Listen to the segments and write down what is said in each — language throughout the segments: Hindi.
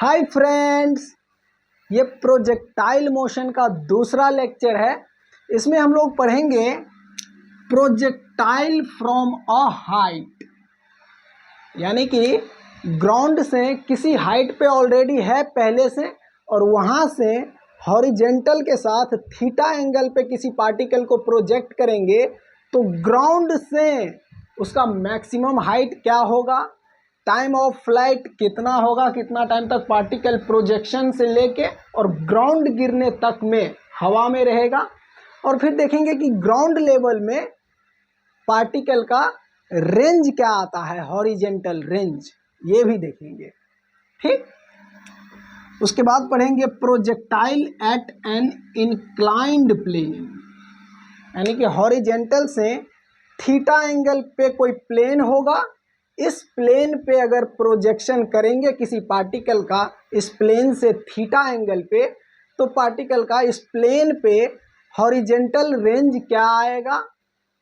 हाय फ्रेंड्स, ये प्रोजेक्टाइल मोशन का दूसरा लेक्चर है। इसमें हम लोग पढ़ेंगे प्रोजेक्टाइल फ्रॉम अ हाइट, यानी कि ग्राउंड से किसी हाइट पे ऑलरेडी है पहले से, और वहाँ से हॉरिजेंटल के साथ थीटा एंगल पे किसी पार्टिकल को प्रोजेक्ट करेंगे तो ग्राउंड से उसका मैक्सिमम हाइट क्या होगा, टाइम ऑफ फ्लाइट कितना होगा, कितना टाइम तक पार्टिकल प्रोजेक्शन से लेके और ग्राउंड गिरने तक में हवा में रहेगा, और फिर देखेंगे कि ग्राउंड लेवल में पार्टिकल का रेंज क्या आता है, हॉरिजेंटल रेंज, ये भी देखेंगे। ठीक, उसके बाद पढ़ेंगे projectile at an inclined plane, यानी कि हॉरिजेंटल से थीटा एंगल पे कोई प्लेन होगा, इस प्लेन पे अगर प्रोजेक्शन करेंगे किसी पार्टिकल का इस प्लेन से थीटा एंगल पे, तो पार्टिकल का इस प्लेन पे हॉरिजेंटल रेंज क्या आएगा,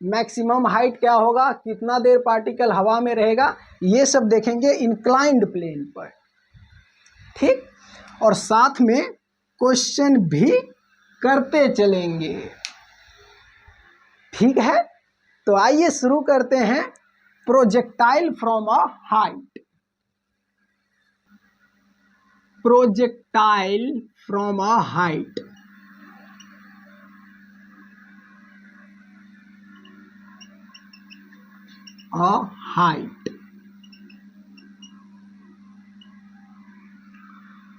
मैक्सिमम हाइट क्या होगा, कितना देर पार्टिकल हवा में रहेगा, ये सब देखेंगे इंक्लाइंड प्लेन पर। ठीक, और साथ में क्वेश्चन भी करते चलेंगे। ठीक है, तो आइए शुरू करते हैं projectile from a height. Projectile from a height,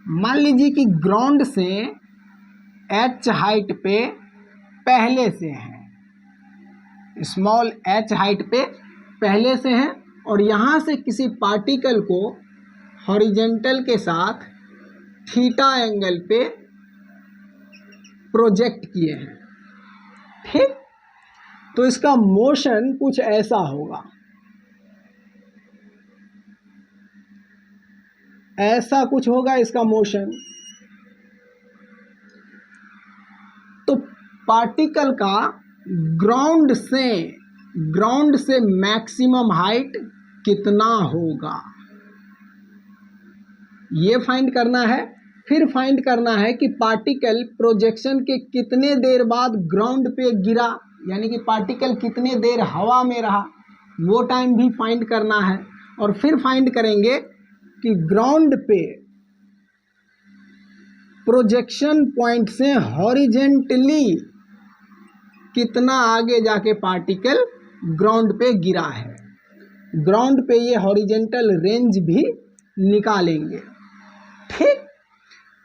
मान लीजिए कि ग्राउंड से h हाइट पे पहले से है, स्मॉल h हाइट पे पहले से हैं, और यहाँ से किसी पार्टिकल को हॉरिजेंटल के साथ थीटा एंगल पे प्रोजेक्ट किए हैं। ठीक, तो इसका मोशन कुछ ऐसा होगा, ऐसा कुछ होगा इसका मोशन। तो पार्टिकल का ग्राउंड से मैक्सिमम हाइट कितना होगा, ये फाइंड करना है। फिर फाइंड करना है कि पार्टिकल प्रोजेक्शन के कितने देर बाद ग्राउंड पे गिरा, यानी कि पार्टिकल कितने देर हवा में रहा, वो टाइम भी फाइंड करना है। और फिर फाइंड करेंगे कि ग्राउंड पे प्रोजेक्शन पॉइंट से हॉरिजेंटली कितना आगे जाके पार्टिकल ग्राउंड पे गिरा है, ग्राउंड पे ये हॉरिजेंटल रेंज भी निकालेंगे। ठीक,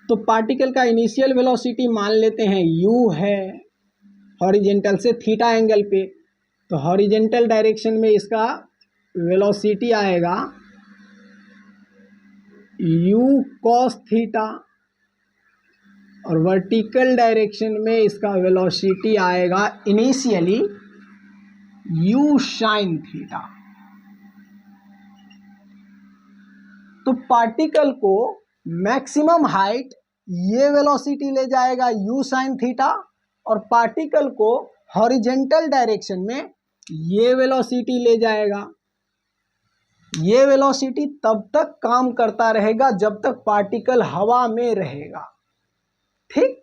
तो पार्टिकल का इनिशियल वेलोसिटी मान लेते हैं u है, हॉरिजेंटल से थीटा एंगल पे, तो हॉरिजेंटल डायरेक्शन में इसका वेलोसिटी आएगा u cos थीटा, और वर्टिकल डायरेक्शन में इसका वेलोसिटी आएगा इनिशियली u sin थीटा। तो पार्टिकल को मैक्सिमम हाइट ये वेलोसिटी ले जाएगा u sin थीटा, और पार्टिकल को हॉरिजेंटल डायरेक्शन में ये वेलोसिटी ले जाएगा। ये वेलोसिटी तब तक काम करता रहेगा जब तक पार्टिकल हवा में रहेगा। ठीक,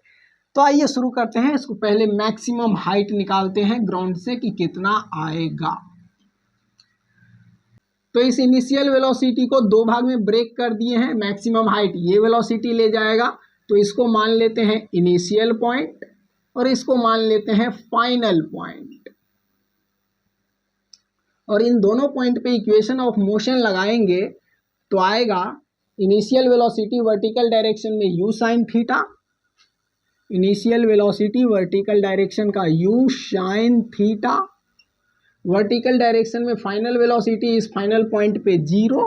तो आइए शुरू करते हैं। इसको पहले मैक्सिमम हाइट निकालते हैं ग्राउंड से कि कितना आएगा। तो इस इनिशियल वेलोसिटी को दो भाग में ब्रेक कर दिए हैं। मैक्सिमम हाइट ये वेलोसिटी ले जाएगा, तो इसको मान लेते हैं इनिशियल पॉइंट और इसको मान लेते हैं फाइनल पॉइंट, और इन दोनों पॉइंट पे इक्वेशन ऑफ मोशन लगाएंगे तो आएगा इनिशियल वेलोसिटी वर्टिकल डायरेक्शन में u sin theta, initial velocity vertical direction का u sin theta, vertical direction में फाइनल वेलोसिटी इस फाइनल पॉइंट पे 0,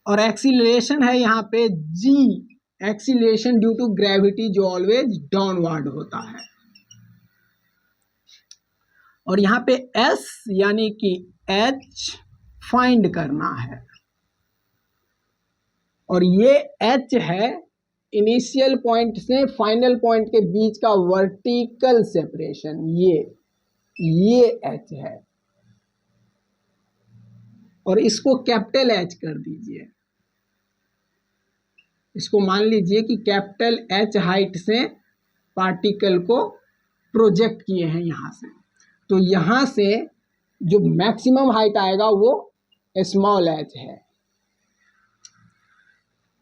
और एक्सीलरेशन है यहाँ पे g, acceleration due to gravity जो ऑलवेज डाउनवर्ड होता है, और यहाँ पे s यानी कि h फाइंड करना है, और ये h है इनिशियल पॉइंट से फाइनल पॉइंट के बीच का वर्टिकल सेपरेशन, ये h है। और इसको कैपिटल एच कर दीजिए। इसको मान लीजिए कि कैपिटल एच हाइट से पार्टिकल को प्रोजेक्ट किए हैं यहाँ से, तो यहाँ से जो मैक्सिमम हाइट आएगा वो स्मॉल एच है।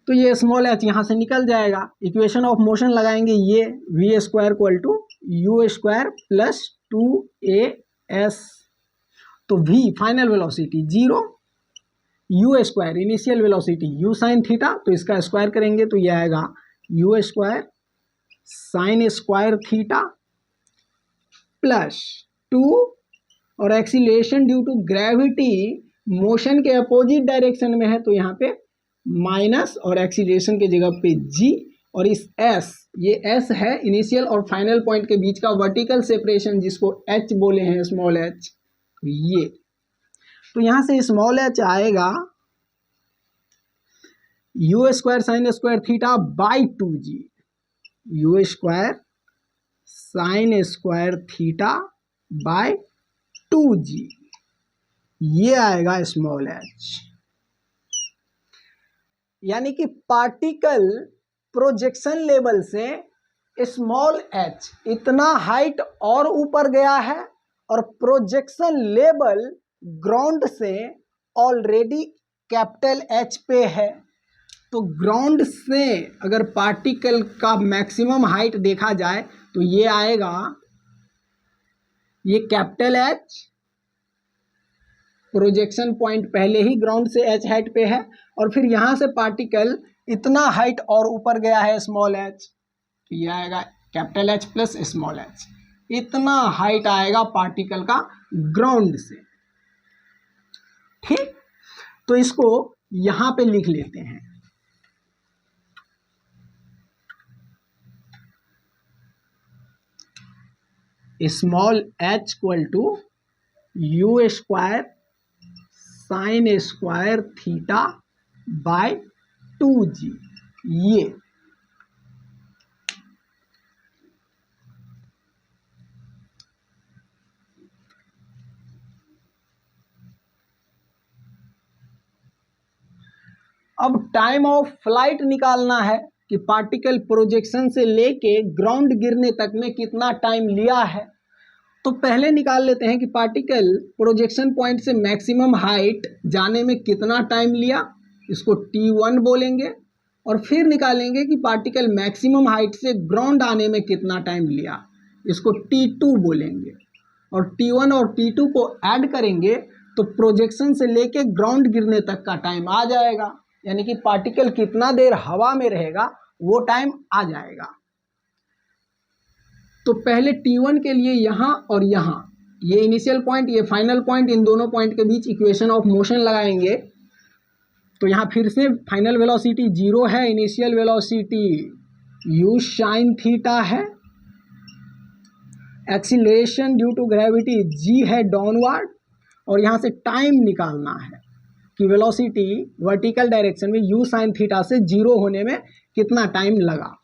तो ये स्मॉल एच यहाँ से निकल जाएगा। इक्वेशन ऑफ मोशन लगाएंगे, ये v square equal to u square plus 2as, तो v final velocity 0, u square initial velocity u sine theta, तो इसका स्क्वायर करेंगे तो ये आएगा u square sine square theta plus 2, और acceleration due to gravity motion के अपोजिट डायरेक्शन में है तो यहाँ पे माइनस, और एक्सीलरेशन के जगह पे g, और इस s, ये s है इनिशियल और फाइनल पॉइंट के बीच का वर्टिकल सेपरेशन जिसको h बोले हैं, स्मॉल h, ये। तो यहाँ से स्मॉल h आएगा u square sine square theta by 2g, you square sine square theta by 2g, ये आएगा स्मॉल h। यानी कि पार्टिकल प्रोजेक्शन लेवल से स्मॉल h इतना हाइट और ऊपर गया है, और प्रोजेक्शन लेवल ग्राउंड से ऑलरेडी कैपिटल H पे है। तो ग्राउंड से अगर पार्टिकल का मैक्सिमम हाइट देखा जाए तो ये आएगा, ये कैपिटल H, प्रोजेक्शन पॉइंट पहले ही ग्राउंड से h हाइट पे है, और फिर यहाँ से पार्टिकल इतना हाइट और ऊपर गया है स्मॉल h, तो ये आएगा capital H plus small h, इतना हाइट आएगा पार्टिकल का ग्राउंड से। ठीक, तो इसको यहाँ पे लिख लेते हैं, small h equal to u square sine square theta by 2g, ये। अब टाइम ऑफ फ्लाइट निकालना है कि पार्टिकल प्रोजेक्शन से लेके ग्राउंड गिरने तक में कितना टाइम लिया है। तो पहले निकाल लेते हैं कि पार्टिकल प्रोजेक्शन पॉइंट से मैक्सिमम हाइट जाने में कितना टाइम लिया, इसको t1 बोलेंगे, और फिर निकालेंगे कि पार्टिकल मैक्सिमम हाइट से ग्राउंड आने में कितना टाइम लिया, इसको t2 बोलेंगे, और t1 और t2 को ऐड करेंगे तो प्रोजेक्शन से लेके ग्राउंड गिरने तक का टाइम आ जाएगा, यानी कि पार्टिकल कितना देर हवा में रहेगा वो टाइम आ जाएगा। तो पहले t1 के लिए यहाँ और यहाँ, ये इनिशियल पॉइंट ये फाइनल पॉइंट, इन दोनों पॉइंट के बीच इक्वेशन ऑफ मोशन लगाएंगे। तो यहाँ फिर से फाइनल वेलोसिटी 0 है, initial velocity u sine theta है, acceleration due to gravity g है डाउनवर्ड, और यहाँ से टाइम निकालना है कि वेलोसिटी वर्टिकल डायरेक्शन में u साइन थीटा से 0 होने में कितना टाइम लगा।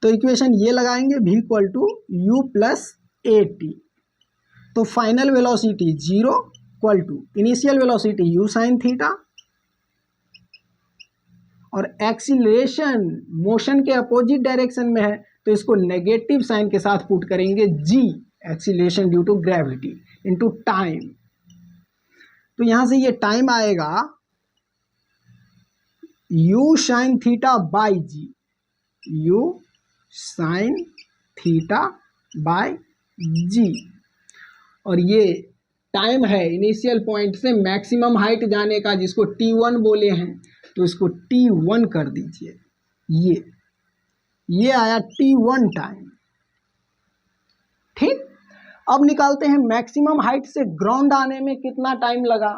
तो इक्वेशन ये लगाएंगे v equal to u plus a t, तो final velocity 0 equal to initial velocity u sine theta, और एक्सीलरेशन मोशन के अपोजिट डायरेक्शन में है तो इसको नेगेटिव साइन के साथ पुट करेंगे g, acceleration due to gravity, into time. तो यहाँ से ये टाइम आएगा u sine theta by g, u sine theta by g, और ये टाइम है इनिशियल पॉइंट से मैक्सिमम हाइट जाने का जिसको t1 बोले हैं, तो इसको t1 कर दीजिए, ये आया t1 टाइम। ठीक, अब निकालते हैं मैक्सिमम हाइट से ग्राउंड आने में कितना टाइम लगा।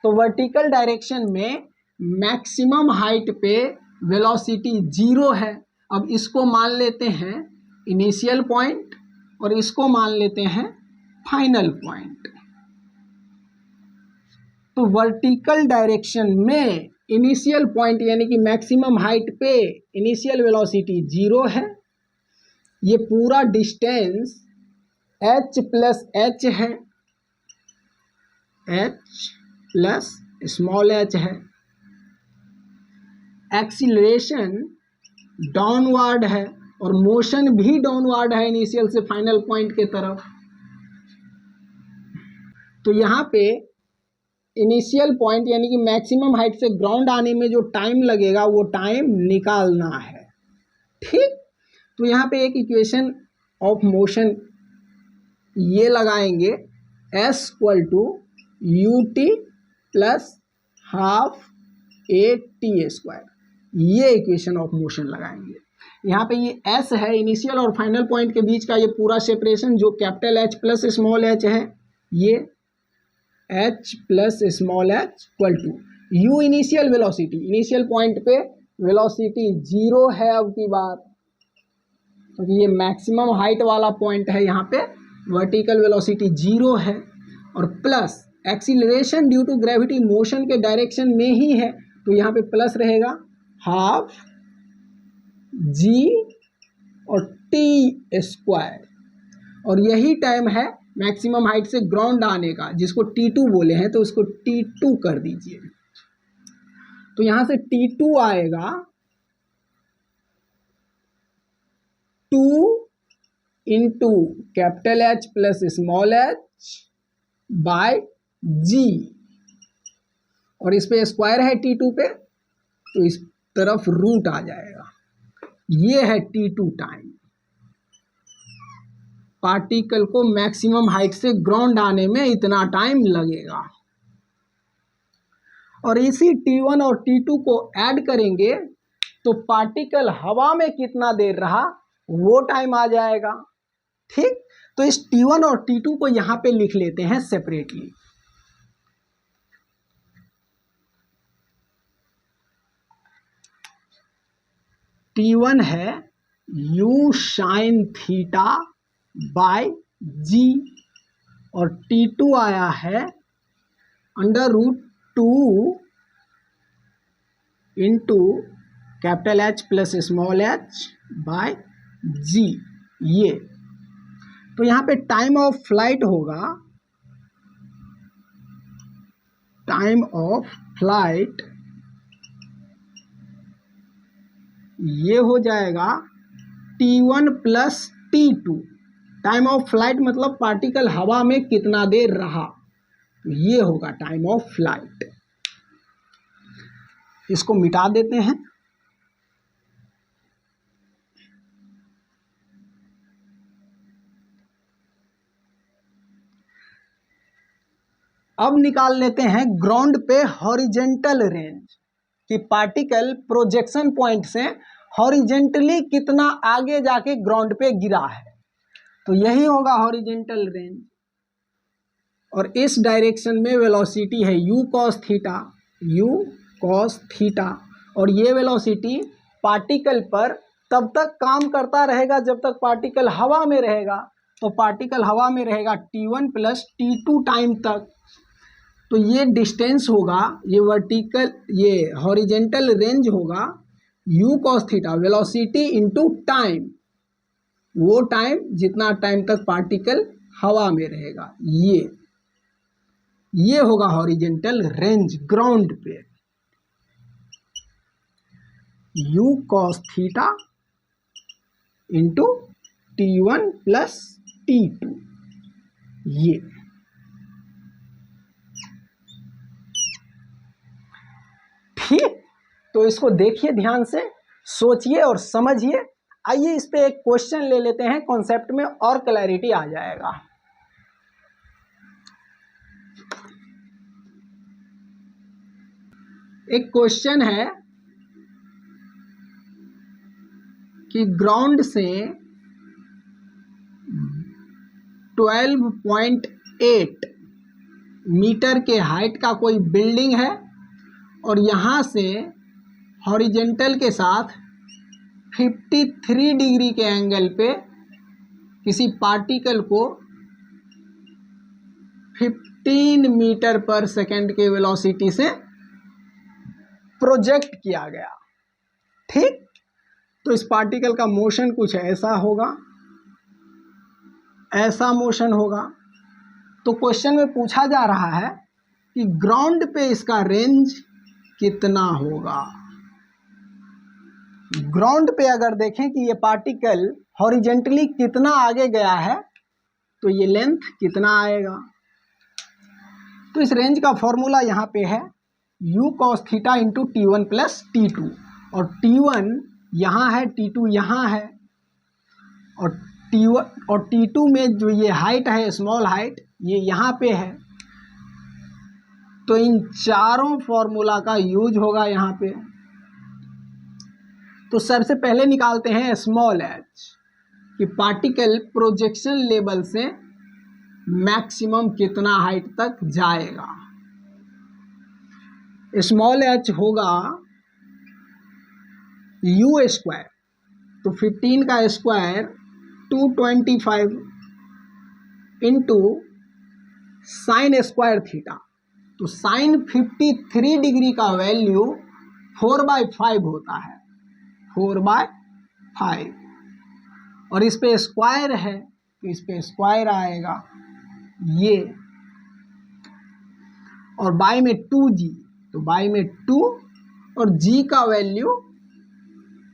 तो वर्टिकल डायरेक्शन में मैक्सिमम हाइट पे वेलोसिटी 0 है, अब इसको मान लेते हैं इनिशियल पॉइंट और इसको मान लेते हैं फाइनल पॉइंट। तो वर्टिकल डायरेक्शन में इनिशियल पॉइंट यानी कि मैक्सिमम हाइट पे इनिशियल वेलोसिटी 0 है, ये पूरा डिस्टेंस h प्लस h है, h प्लस स्मॉल h है। एक्सीलरेशन डाउनवर्ड है और मोशन भी डाउनवर्ड है इनिशियल से फाइनल पॉइंट के तरफ। तो यहाँ पे इनिशियल पॉइंट यानी कि मैक्सिमम हाइट से ग्राउंड आने में जो टाइम लगेगा वो टाइम निकालना है। ठीक, तो यहाँ पे एक इक्वेशन ऑफ मोशन ये लगाएंगे, s equal to u t plus half a t square, ये इक्वेशन ऑफ मोशन लगाएंगे। यहाँ पे ये s है इनिशियल और फाइनल पॉइंट के बीच का ये पूरा सेपरेशन जो capital H plus small h है, ये h plus small h equal to u initial velocity, initial point पे वेलोसिटी 0 है अब की बार, क्योंकि तो ये मैक्सिमम हाइट वाला पॉइंट है, यहाँ पे वर्टिकल वेलोसिटी 0 है, और plus acceleration due to gravity motion के डायरेक्शन में ही है, तो यहाँ पे प्लस रहेगा हाफ g और t स्क्वायर, और यही टाइम है मैक्सिमम हाइट से ग्राउंड आने का, जिसको T2 बोले हैं, तो उसको T2 कर दीजिए। तो यहाँ से T2 आएगा 2 into capital H plus small h by g, और इस पे स्क्वायर है T2 पे, तो इस तरफ रूट आ जाएगा। ये है T2 टाइम, पार्टिकल को मैक्सिमम हाइट से ग्राउंड आने में इतना टाइम लगेगा। और इसी T1 और T2 को ऐड करेंगे तो पार्टिकल हवा में कितना देर रहा वो टाइम आ जाएगा। ठीक, तो इस T1 और T2 को यहां पे लिख लेते हैं सेपरेटली। T1 है u sine theta by g, और T2 आया है under root 2 into capital H plus small h by g। ये तो यहाँ पे टाइम ऑफ फ्लाइट होगा, टाइम ऑफ फ्लाइट ये हो जाएगा T1 plus T2। Time of flight मतलब पार्टिकल हवा में कितना देर रहा, तो ये होगा टाइम ऑफ फ्लाइट। इसको मिटा देते हैं। अब निकाल लेते हैं ग्राउंड पे हॉरिजेंटल रेंज, कि पार्टिकल प्रोजेक्शन पॉइंट से हॉरिजेंटली कितना आगे जाके ग्राउंड पे गिरा है, तो यही होगा हॉरिजेंटल रेंज। और इस डायरेक्शन में वेलोसिटी है u cos थीटा, और ये वेलोसिटी पार्टिकल पर तब तक काम करता रहेगा जब तक पार्टिकल हवा में रहेगा, तो पार्टिकल हवा में रहेगा T1 प्लस T2 टाइम तक। तो ये डिस्टेंस होगा, ये वर्टिकल, ये हॉरिजेंटल रेंज होगा u cos theta velocity into time, वो टाइम जितना टाइम तक पार्टिकल हवा में रहेगा, ये होगा हॉरिजेंटल रेंज ग्राउंड पे। u cos theta into T1 plus T2, ये ठीक। तो इसको देखिए, ध्यान से सोचिए और समझिए। आइए इस पे एक क्वेश्चन ले लेते हैं, कॉन्सेप्ट में और क्लैरिटी आ जाएगा। एक क्वेश्चन है कि ग्राउंड से 12.8 मीटर के हाइट का कोई बिल्डिंग है, और यहाँ से हॉरिजेंटल के साथ 53 डिग्री के एंगल पे किसी पार्टिकल को 15 मीटर पर सेकेंड के वेलोसिटी से प्रोजेक्ट किया गया। ठीक, तो इस पार्टिकल का मोशन कुछ ऐसा होगा, ऐसा मोशन होगा। तो क्वेश्चन में पूछा जा रहा है कि ग्राउंड पे इसका रेंज कितना होगा। ग्राउंड पे अगर देखें कि ये पार्टिकल हॉरिजेंटली कितना आगे गया है तो ये लेंथ कितना आएगा। तो इस रेंज का फॉर्मूला यहाँ पे है u cos theta into T1 plus T2, और T1 यहाँ है, T2 यहाँ है, और T1 और T2 में जो ये हाइट है, स्मॉल हाइट, ये यहाँ पे है। तो इन चारों फॉर्मूला का यूज होगा यहाँ पे। तो सबसे पहले निकालते हैं स्मॉल h कि पार्टिकल प्रोजेक्शन लेवल से मैक्सिमम कितना हाइट तक जाएगा। स्मॉल h होगा u स्क्वायर, तो 15 का square 225 into sine square theta, तो साइन 53 डिग्री का वैल्यू 4/5 होता है, 4/5, और इस पे स्क्वायर है तो इस पे स्क्वायर आएगा ये, और बाई में 2g, तो बाई में 2, और g का वैल्यू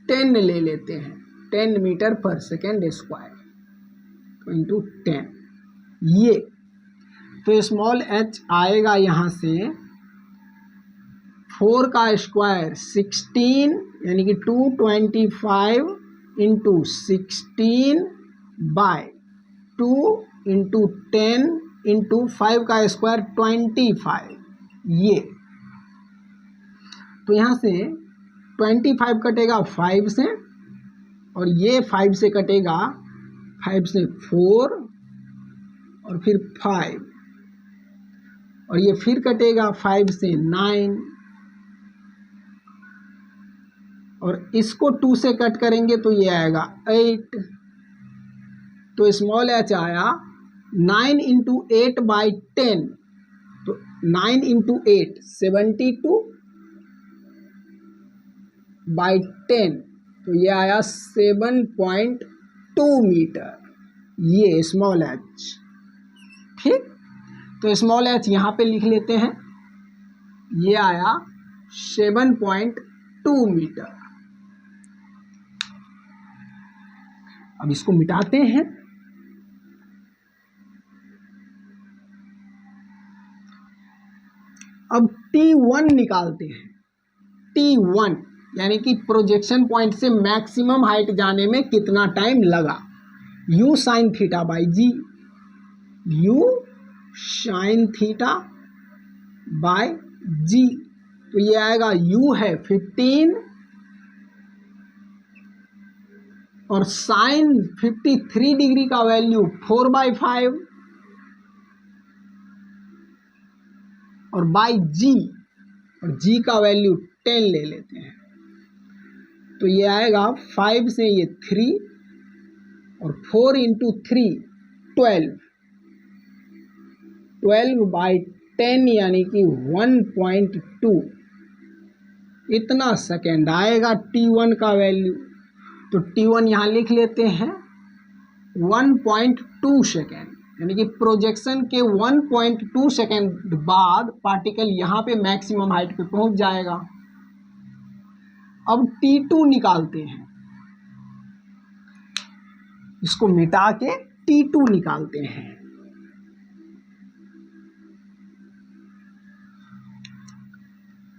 10 ले लेते हैं, 10 मीटर पर सेकेंड स्क्वायर, तो इंटू 10 ये। तो स्मॉल h आएगा यहाँ से 4 का स्क्वायर 16, यानी कि 225 इंटू 16 बाय 2 इंटू 10 इंटू 5 का स्क्वायर 25 ये। तो यहाँ से 25 कटेगा 5 से, और ये 5 से कटेगा, 5 से 4 और फिर 5, और ये फिर कटेगा 5 से 9, और इसको 2 से कट करेंगे तो ये आएगा 8। तो स्मॉल h आया 9 इंटू 8/10, तो 9 इंटू 8 72/10, तो ये आया 7.2 मीटर, ये स्मॉल h। ठीक, तो स्मॉल h यहाँ पे लिख लेते हैं, ये आया 7.2 मीटर। अब इसको मिटाते हैं। अब T1 निकालते हैं। T1 यानी कि प्रोजेक्शन पॉइंट से मैक्सिमम हाइट जाने में कितना टाइम लगा। u sine theta by g, u sine theta by g, तो ये आएगा u है 15 और साइन 53 डिग्री का वैल्यू 4/5 और बाई जी, और जी का वैल्यू 10 ले लेते हैं, तो ये आएगा 5 से ये 3 और 4 इंटू 3 12/10 यानी कि 1.2 इतना सेकेंड आएगा T1 का वैल्यू। तो T1 यहाँ लिख लेते हैं 1.2 सेकेंड, यानी कि प्रोजेक्शन के 1.2 सेकेंड बाद पार्टिकल यहाँ पे मैक्सिमम हाइट पे पहुँच जाएगा। अब T2 निकालते हैं, इसको मिटा के T2 निकालते हैं।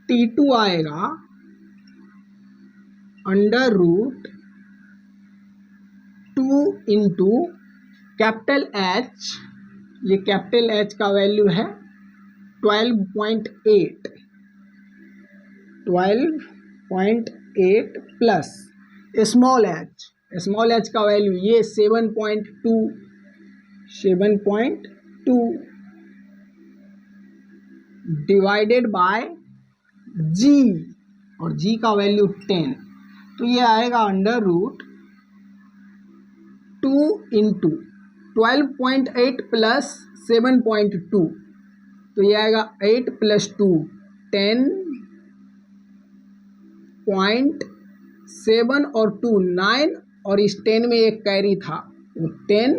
T2 आएगा √2 इंटू कैपिटल H, ये कैपिटल H का वैल्यू है 12.8 प्लस स्मॉल h का वैल्यू ये 7.2 डिवाइडेड बाय g, और g का वैल्यू 10, तो ये आएगा √2 इंटू 12.8 प्लस 7.2, तो ये आएगा 8 प्लस 2 10.7 और 2 9, और इस 10 में एक कैरी था वो 10,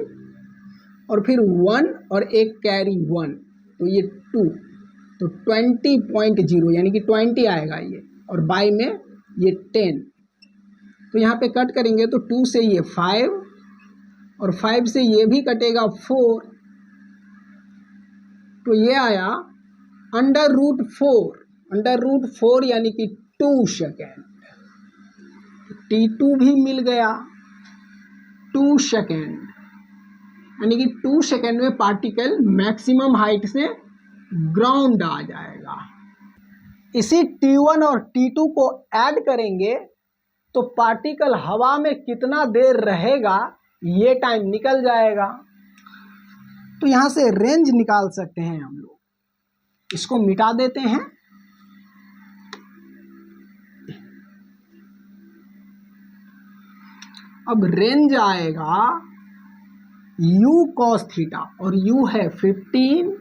और फिर 1 और एक कैरी 1, तो ये 2, तो 20.0 यानी कि 20 आएगा ये, और बाई में ये 10। तो यहाँ पे कट करेंगे तो 2 से ये 5 और 5 से ये भी कटेगा 4, तो ये आया अंडर रूट 4 यानी कि 2 सेकेंड। T2 भी मिल गया 2 सेकेंड, यानी कि 2 सेकेंड में पार्टिकल मैक्सिमम हाइट से ग्राउंड आ जाएगा। इसी T1 और T2 को ऐड करेंगे तो पार्टिकल हवा में कितना देर रहेगा ये टाइम निकल जाएगा। तो यहाँ से रेंज निकाल सकते हैं हम लोग, इसको मिटा देते हैं। अब रेंज आएगा u cos थीटा, और u है 15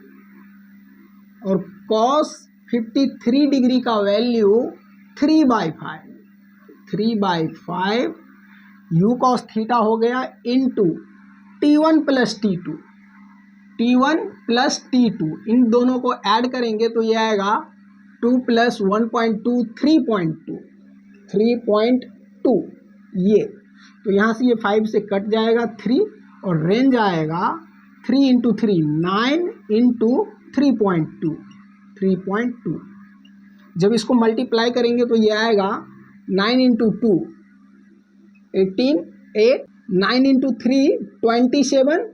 और cos 53 डिग्री का वैल्यू 3/5 u cos थीटा हो गया इनटू T1 प्लस T2 इन दोनों को ऐड करेंगे तो ये आएगा 2 + 1.2 3.2 ये, तो यहाँ से ये 5 से कट जाएगा 3 और रेंज आएगा 3 × 3 9 × 3.2। जब इसको मल्टीप्लाई करेंगे तो ये आएगा 9 × 2 18 8 9 × 3 27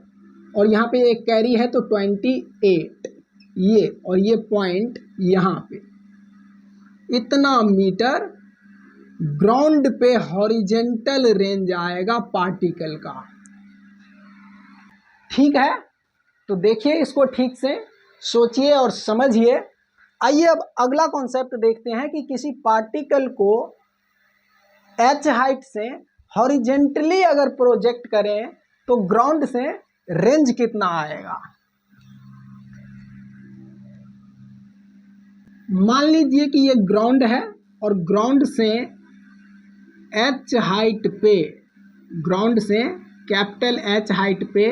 और यहाँ पे एक कैरी है तो 28 ये, और ये पॉइंट यहाँ पे इतना मीटर ग्राउंड पे हॉरिजेंटल रेंज आएगा पार्टिकल का। ठीक है, तो देखिए इसको ठीक से सोचिए और समझिए। आइए अब अगला कॉन्सेप्ट देखते हैं कि किसी पार्टिकल को h हाइट से हॉरिजेंटली अगर प्रोजेक्ट करें तो ग्राउंड से रेंज कितना आएगा। मान लीजिए कि ये ग्राउंड है और ग्राउंड से h हाइट पे, ग्राउंड से कैपिटल H हाइट पे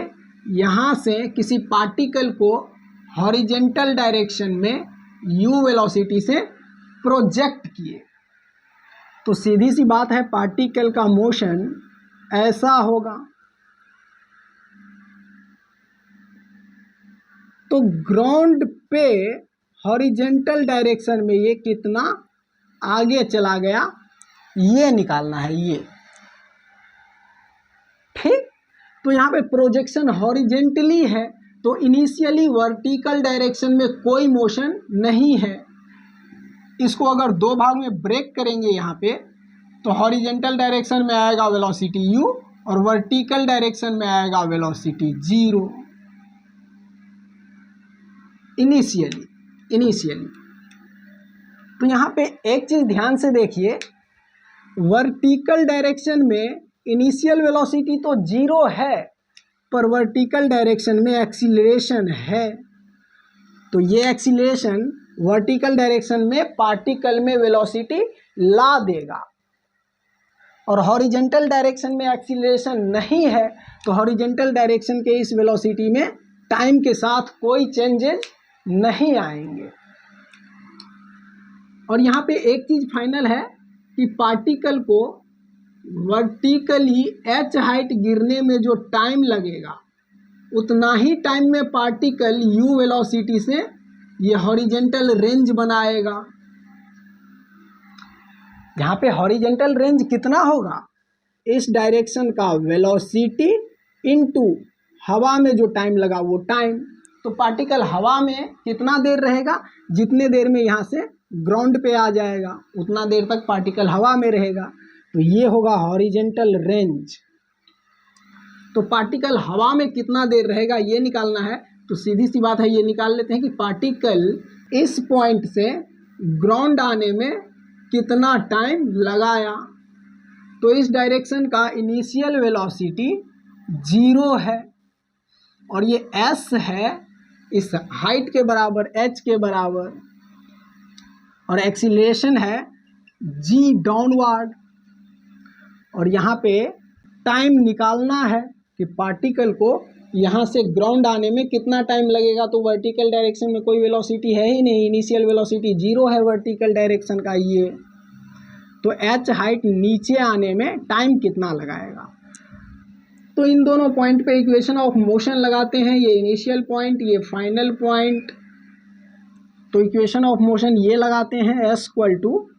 यहाँ से किसी पार्टिकल को हॉरिजेंटल डायरेक्शन में u वेलोसिटी से प्रोजेक्ट किए, तो सीधी सी बात है पार्टिकल का मोशन ऐसा होगा। तो ग्राउंड पे हॉरिजेंटल डायरेक्शन में ये कितना आगे चला गया ये निकालना है ये। ठीक, तो यहाँ पे प्रोजेक्शन हॉरिजेंटली है तो इनिशियली वर्टिकल डायरेक्शन में कोई मोशन नहीं है। इसको अगर दो भाग में ब्रेक करेंगे यहाँ पे तो हॉरिजेंटल डायरेक्शन में आएगा वेलोसिटी u और वर्टिकल डायरेक्शन में आएगा वेलोसिटी 0 इनिशियली। तो यहाँ पे एक चीज़ ध्यान से देखिए, वर्टिकल डायरेक्शन में इनिशियल वेलोसिटी तो 0 है पर वर्टिकल डायरेक्शन में एक्सीलरेशन है, तो ये एक्सीलरेशन वर्टिकल डायरेक्शन में पार्टिकल में वेलोसिटी ला देगा। और हॉरिजेंटल डायरेक्शन में एक्सीलरेशन नहीं है तो हॉरिजेंटल डायरेक्शन के इस वेलोसिटी में टाइम के साथ कोई चेंजेस नहीं आएंगे। और यहाँ पे एक चीज़ फाइनल है कि पार्टिकल को वर्टिकली h हाइट गिरने में जो टाइम लगेगा उतना ही टाइम में पार्टिकल u वेलोसिटी से ये हॉरिजेंटल रेंज बनाएगा। यहाँ पे हॉरिजेंटल रेंज कितना होगा, इस डायरेक्शन का वेलोसिटी इनटू हवा में जो टाइम लगा वो टाइम। तो पार्टिकल हवा में कितना देर रहेगा, जितने देर में यहाँ से ग्राउंड पे आ जाएगा उतना देर तक पार्टिकल हवा में रहेगा, तो ये होगा हॉरिजेंटल रेंज। तो पार्टिकल हवा में कितना देर रहेगा ये निकालना है, तो सीधी सी बात है ये निकाल लेते हैं कि पार्टिकल इस पॉइंट से ग्राउंड आने में कितना टाइम लगाया। तो इस डायरेक्शन का इनिशियल वेलोसिटी 0 है और ये s है इस हाइट के बराबर h के बराबर, और एक्सीलरेशन है g डाउनवर्ड। और यहाँ पे टाइम निकालना है कि पार्टिकल को यहाँ से ग्राउंड आने में कितना टाइम लगेगा, तो वर्टिकल डायरेक्शन में कोई वेलोसिटी है ही नहीं, इनिशियल वेलोसिटी 0 है वर्टिकल डायरेक्शन का ये, तो एच हाइट नीचे आने में टाइम कितना लगाएगा। तो इन दोनों पॉइंट पे इक्वेशन ऑफ मोशन लगाते हैं, ये इनिशियल पॉइंट, ये फाइनल पॉइंट। तो इक्वेशन ऑफ मोशन ये लगाते हैं, s equal to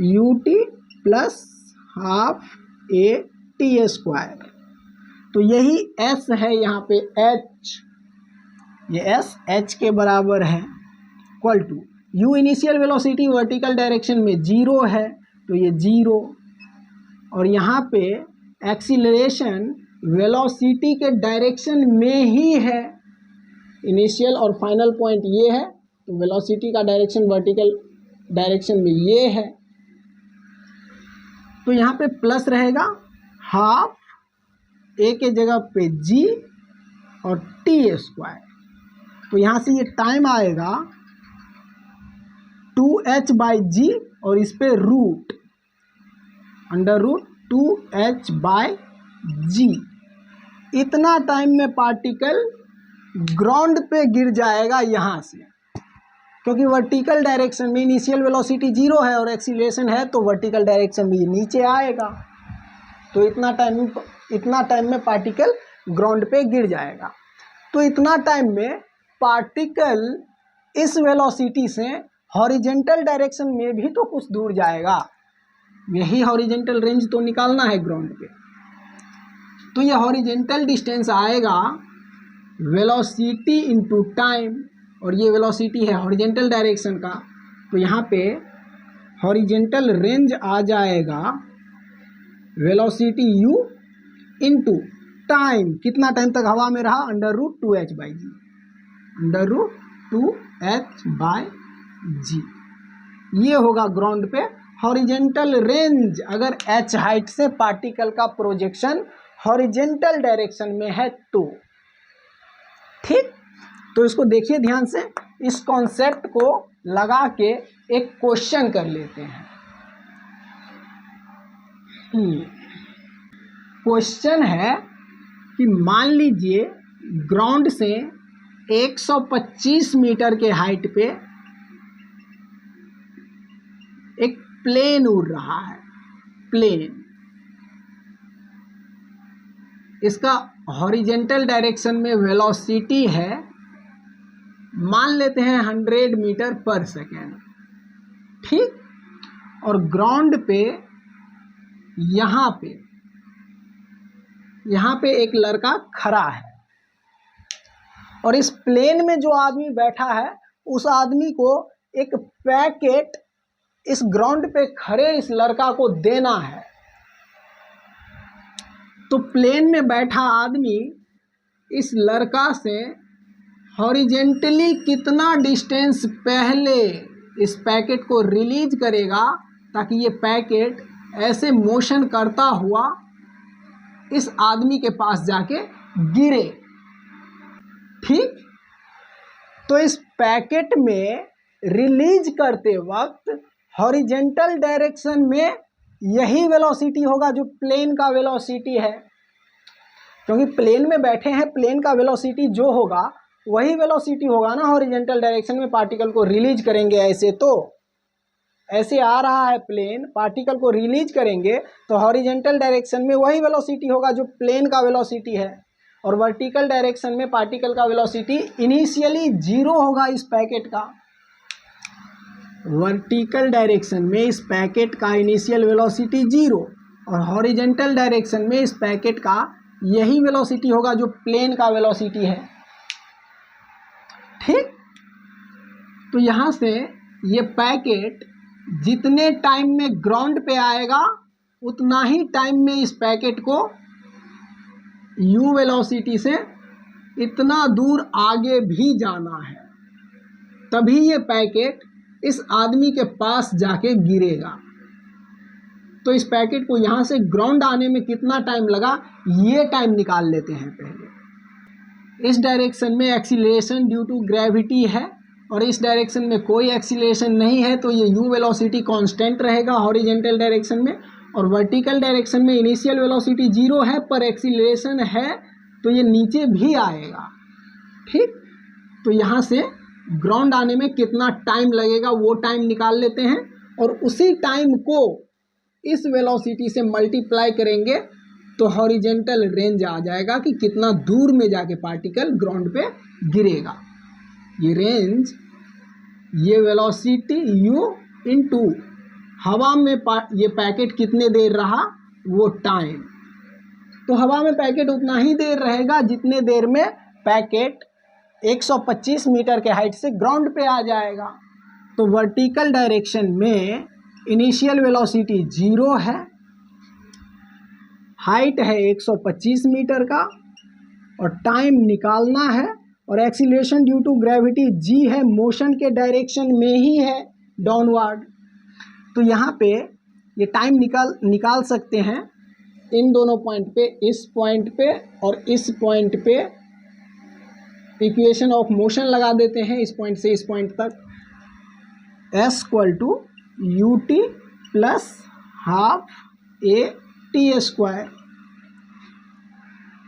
u t plus half a t square. तो यही एस है यहाँ पे एच, ये एस एच के बराबर है, equal to u initial velocity vertical direction में 0 है, तो ये 0, और यहाँ पे एक्सीलरेशन वेलोसिटी के डायरेक्शन में ही है, इनिशियल और फाइनल पॉइंट ये है, तो वेलोसिटी का डायरेक्शन वर्टिकल डायरेक्शन में ये है। तो यहाँ पे प्लस रहेगा हाफ ए के जगह पे जी और टी स्क्वायर। तो यहाँ से ये टाइम आएगा 2h/g और इस पे रूट अंडर रूट 2h/g। इतना टाइम में पार्टिकल ग्राउंड पे गिर जाएगा यहाँ से, क्योंकि वर्टिकल डायरेक्शन में इनिशियल वेलोसिटी 0 है और एक्सीलरेशन है, तो वर्टिकल डायरेक्शन में ये नीचे आएगा। तो इतना टाइम में पार्टिकल ग्राउंड पे गिर जाएगा। तो इतना टाइम में पार्टिकल इस वेलोसिटी से हॉरिजेंटल डायरेक्शन में भी तो कुछ दूर जाएगा, यही हॉरिजेंटल रेंज तो निकालना है ग्राउंड पे। तो ये हॉरिजेंटल डिस्टेंस आएगा वेलोसिटी इनटू टाइम, और ये वेलोसिटी है हॉरिजेंटल डायरेक्शन का, तो यहाँ पे हॉरिजेंटल रेंज आ जाएगा वेलोसिटी u इनटू टाइम, कितना टाइम तक हवा में रहा, under root 2h/g, under root 2h/g। ये होगा ग्राउंड पे हॉरिजेंटल रेंज, अगर h हाइट से पार्टिकल का प्रोजेक्शन हॉरिजेंटल डायरेक्शन में है तो। ठीक, तो इसको देखिए ध्यान से, इस कॉन्सेप्ट को लगा के एक क्वेश्चन कर लेते हैं। क्वेश्चन है कि मान लीजिए ग्राउंड से 125 मीटर के हाइट पे एक प्लेन उड़ रहा है, प्लेन, इसका हॉरिजेंटल डायरेक्शन में वेलोसिटी है, मान लेते हैं 100 मीटर पर सेकेंड। ठीक, और ग्राउंड पे यहाँ पे एक लड़का खड़ा है, और इस प्लेन में जो आदमी बैठा है उस आदमी को एक पैकेट इस ग्राउंड पे खड़े इस लड़का को देना है। तो प्लेन में बैठा आदमी इस लड़का से हॉरिजेंटली कितना डिस्टेंस पहले इस पैकेट को रिलीज करेगा, ताकि ये पैकेट ऐसे मोशन करता हुआ इस आदमी के पास जाके गिरे। ठीक, तो इस पैकेट में रिलीज करते वक्त हॉरिजेंटल डायरेक्शन में यही वेलोसिटी होगा जो प्लेन का वेलोसिटी है, क्योंकि प्लेन में बैठे हैं, प्लेन का वेलोसिटी जो होगा वही वेलोसिटी होगा ना हॉरिजेंटल डायरेक्शन में पार्टिकल को रिलीज करेंगे। ऐसे तो ऐसे आ रहा है प्लेन, पार्टिकल को रिलीज करेंगे तो हॉरिजेंटल डायरेक्शन में वही वेलोसिटी होगा जो प्लेन का वेलोसिटी है, और वर्टिकल डायरेक्शन में पार्टिकल का वेलोसिटी इनिशियली 0 होगा इस पैकेट का। वर्टिकल डायरेक्शन में इस पैकेट का इनिशियल वेलोसिटी 0 और हॉरिजेंटल डायरेक्शन में इस पैकेट का यही वेलोसिटी होगा जो प्लेन का वेलोसिटी है। ठीक, तो यहाँ से ये पैकेट जितने टाइम में ग्राउंड पे आएगा उतना ही टाइम में इस पैकेट को u वेलोसिटी से इतना दूर आगे भी जाना है, तभी ये पैकेट इस आदमी के पास जाके गिरेगा। तो इस पैकेट को यहाँ से ग्राउंड आने में कितना टाइम लगा, ये टाइम निकाल लेते हैं पहले। इस डायरेक्शन में एक्सीलरेशन ड्यू टू ग्रेविटी है और इस डायरेक्शन में कोई एक्सीलरेशन नहीं है, तो ये u वेलोसिटी कांस्टेंट रहेगा हॉरिजेंटल डायरेक्शन में, और वर्टिकल डायरेक्शन में इनिशियल वेलोसिटी 0 है पर एक्सीलरेशन है, तो ये नीचे भी आएगा। ठीक, तो यहाँ से ग्राउंड आने में कितना टाइम लगेगा वो टाइम निकाल लेते हैं, और उसी टाइम को इस वेलोसिटी से मल्टीप्लाई करेंगे तो हॉरिजेंटल रेंज आ जाएगा कि कितना दूर में जाके पार्टिकल ग्राउंड पे गिरेगा। ये रेंज, ये वेलोसिटी u इनटू हवा में ये पैकेट कितने देर रहा वो टाइम, तो हवा में पैकेट उतना ही देर रहेगा जितने देर में पैकेट 125 मीटर के हाइट से ग्राउंड पे आ जाएगा। तो वर्टिकल डायरेक्शन में इनिशियल वेलोसिटी 0 है, हाइट है 125 मीटर का, और टाइम निकालना है, और acceleration due to gravity g है, मोशन के डायरेक्शन में ही है डाउनवर्ड। तो यहाँ पे ये टाइम निकाल सकते हैं इन दोनों पॉइंट पे, इस पॉइंट पे और इस पॉइंट पे इक्वेशन ऑफ मोशन लगा देते हैं इस पॉइंट से इस पॉइंट तक। s = ut plus half a/t²।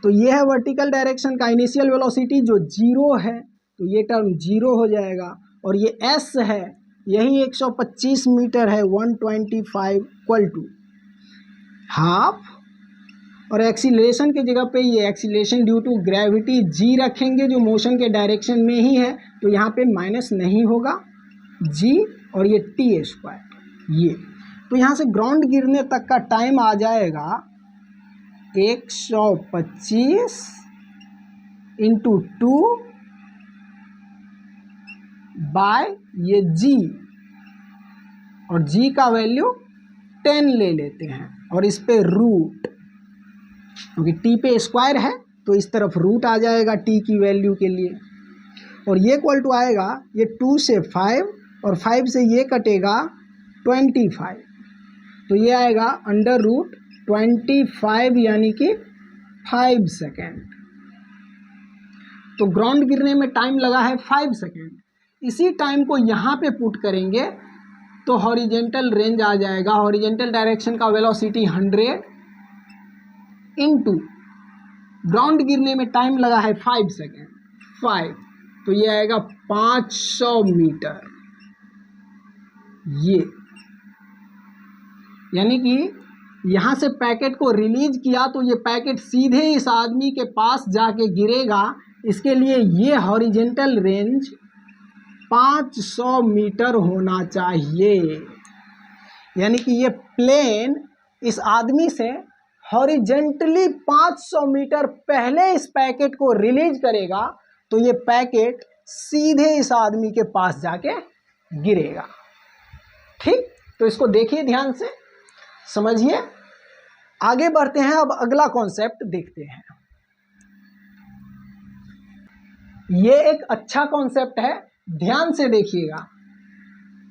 तो ये है वर्टिकल डायरेक्शन का इनिशियल वेलोसिटी जो 0 है, तो ये टर्म 0 हो जाएगा, और ये s है, यही 125 मीटर है, 125 = हाफ, और एक्सीलरेशन की जगह पे ये acceleration due to gravity g रखेंगे जो मोशन के डायरेक्शन में ही है, तो यहाँ पे माइनस नहीं होगा g, और ये t²। ये तो यहाँ से ग्राउंड गिरने तक का टाइम आ जाएगा 125 × 2 बाय ये g, और g का वैल्यू 10 ले लेते हैं, और इस पे रूट, क्योंकि t पे स्क्वायर है तो इस तरफ रूट आ जाएगा t की वैल्यू के लिए, और ये इक्वल टू आएगा, ये 2 से 5 और 5 से ये कटेगा 25, तो ये आएगा √25 यानी कि 5 सेकेंड। तो ग्राउंड गिरने में टाइम लगा है 5 सेकेंड। इसी टाइम को यहाँ पे पुट करेंगे तो हॉरिजेंटल रेंज आ जाएगा। हॉरिजेंटल डायरेक्शन का वेलोसिटी 100 इंटू ग्राउंड गिरने में टाइम लगा है 5 सेकेंड, 5, तो ये आएगा 500 मीटर। ये यानी कि यहाँ से पैकेट को रिलीज किया तो ये पैकेट सीधे इस आदमी के पास जाके गिरेगा। इसके लिए ये हॉरिजेंटल रेंज 500 मीटर होना चाहिए, यानी कि ये प्लेन इस आदमी से हॉरिजेंटली 500 मीटर पहले इस पैकेट को रिलीज करेगा, तो ये पैकेट सीधे इस आदमी के पास जाके गिरेगा। ठीक, तो इसको देखिए, ध्यान से समझिए। आगे बढ़ते हैं, अब अगला कॉन्सेप्ट देखते हैं। ये एक अच्छा कॉन्सेप्ट है, ध्यान से देखिएगा।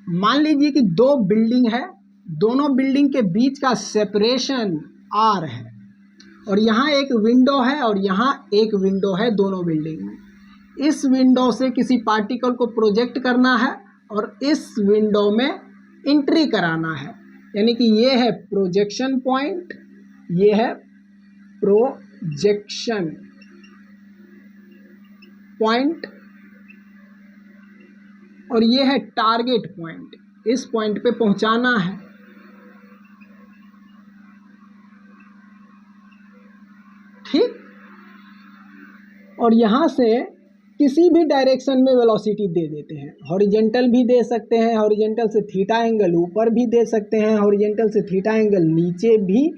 मान लीजिए कि 2 बिल्डिंग है, दोनों बिल्डिंग के बीच का सेपरेशन r है, और यहाँ एक विंडो है और यहाँ एक विंडो है दोनों बिल्डिंग में। इस विंडो से किसी पार्टिकल को प्रोजेक्ट करना है और इस विंडो में एंट्री कराना है, यानी कि ये है प्रोजेक्शन पॉइंट, ये है प्रोजेक्शन पॉइंट, और ये है टारगेट पॉइंट। इस पॉइंट पे पहुंचाना है। ठीक, और यहां से किसी भी डायरेक्शन में वेलोसिटी दे देते हैं। हॉरिजेंटल भी दे सकते हैं, हॉरिजेंटल से थीटा एंगल ऊपर भी दे सकते हैं, हॉरिजेंटल से थीटा एंगल नीचे भी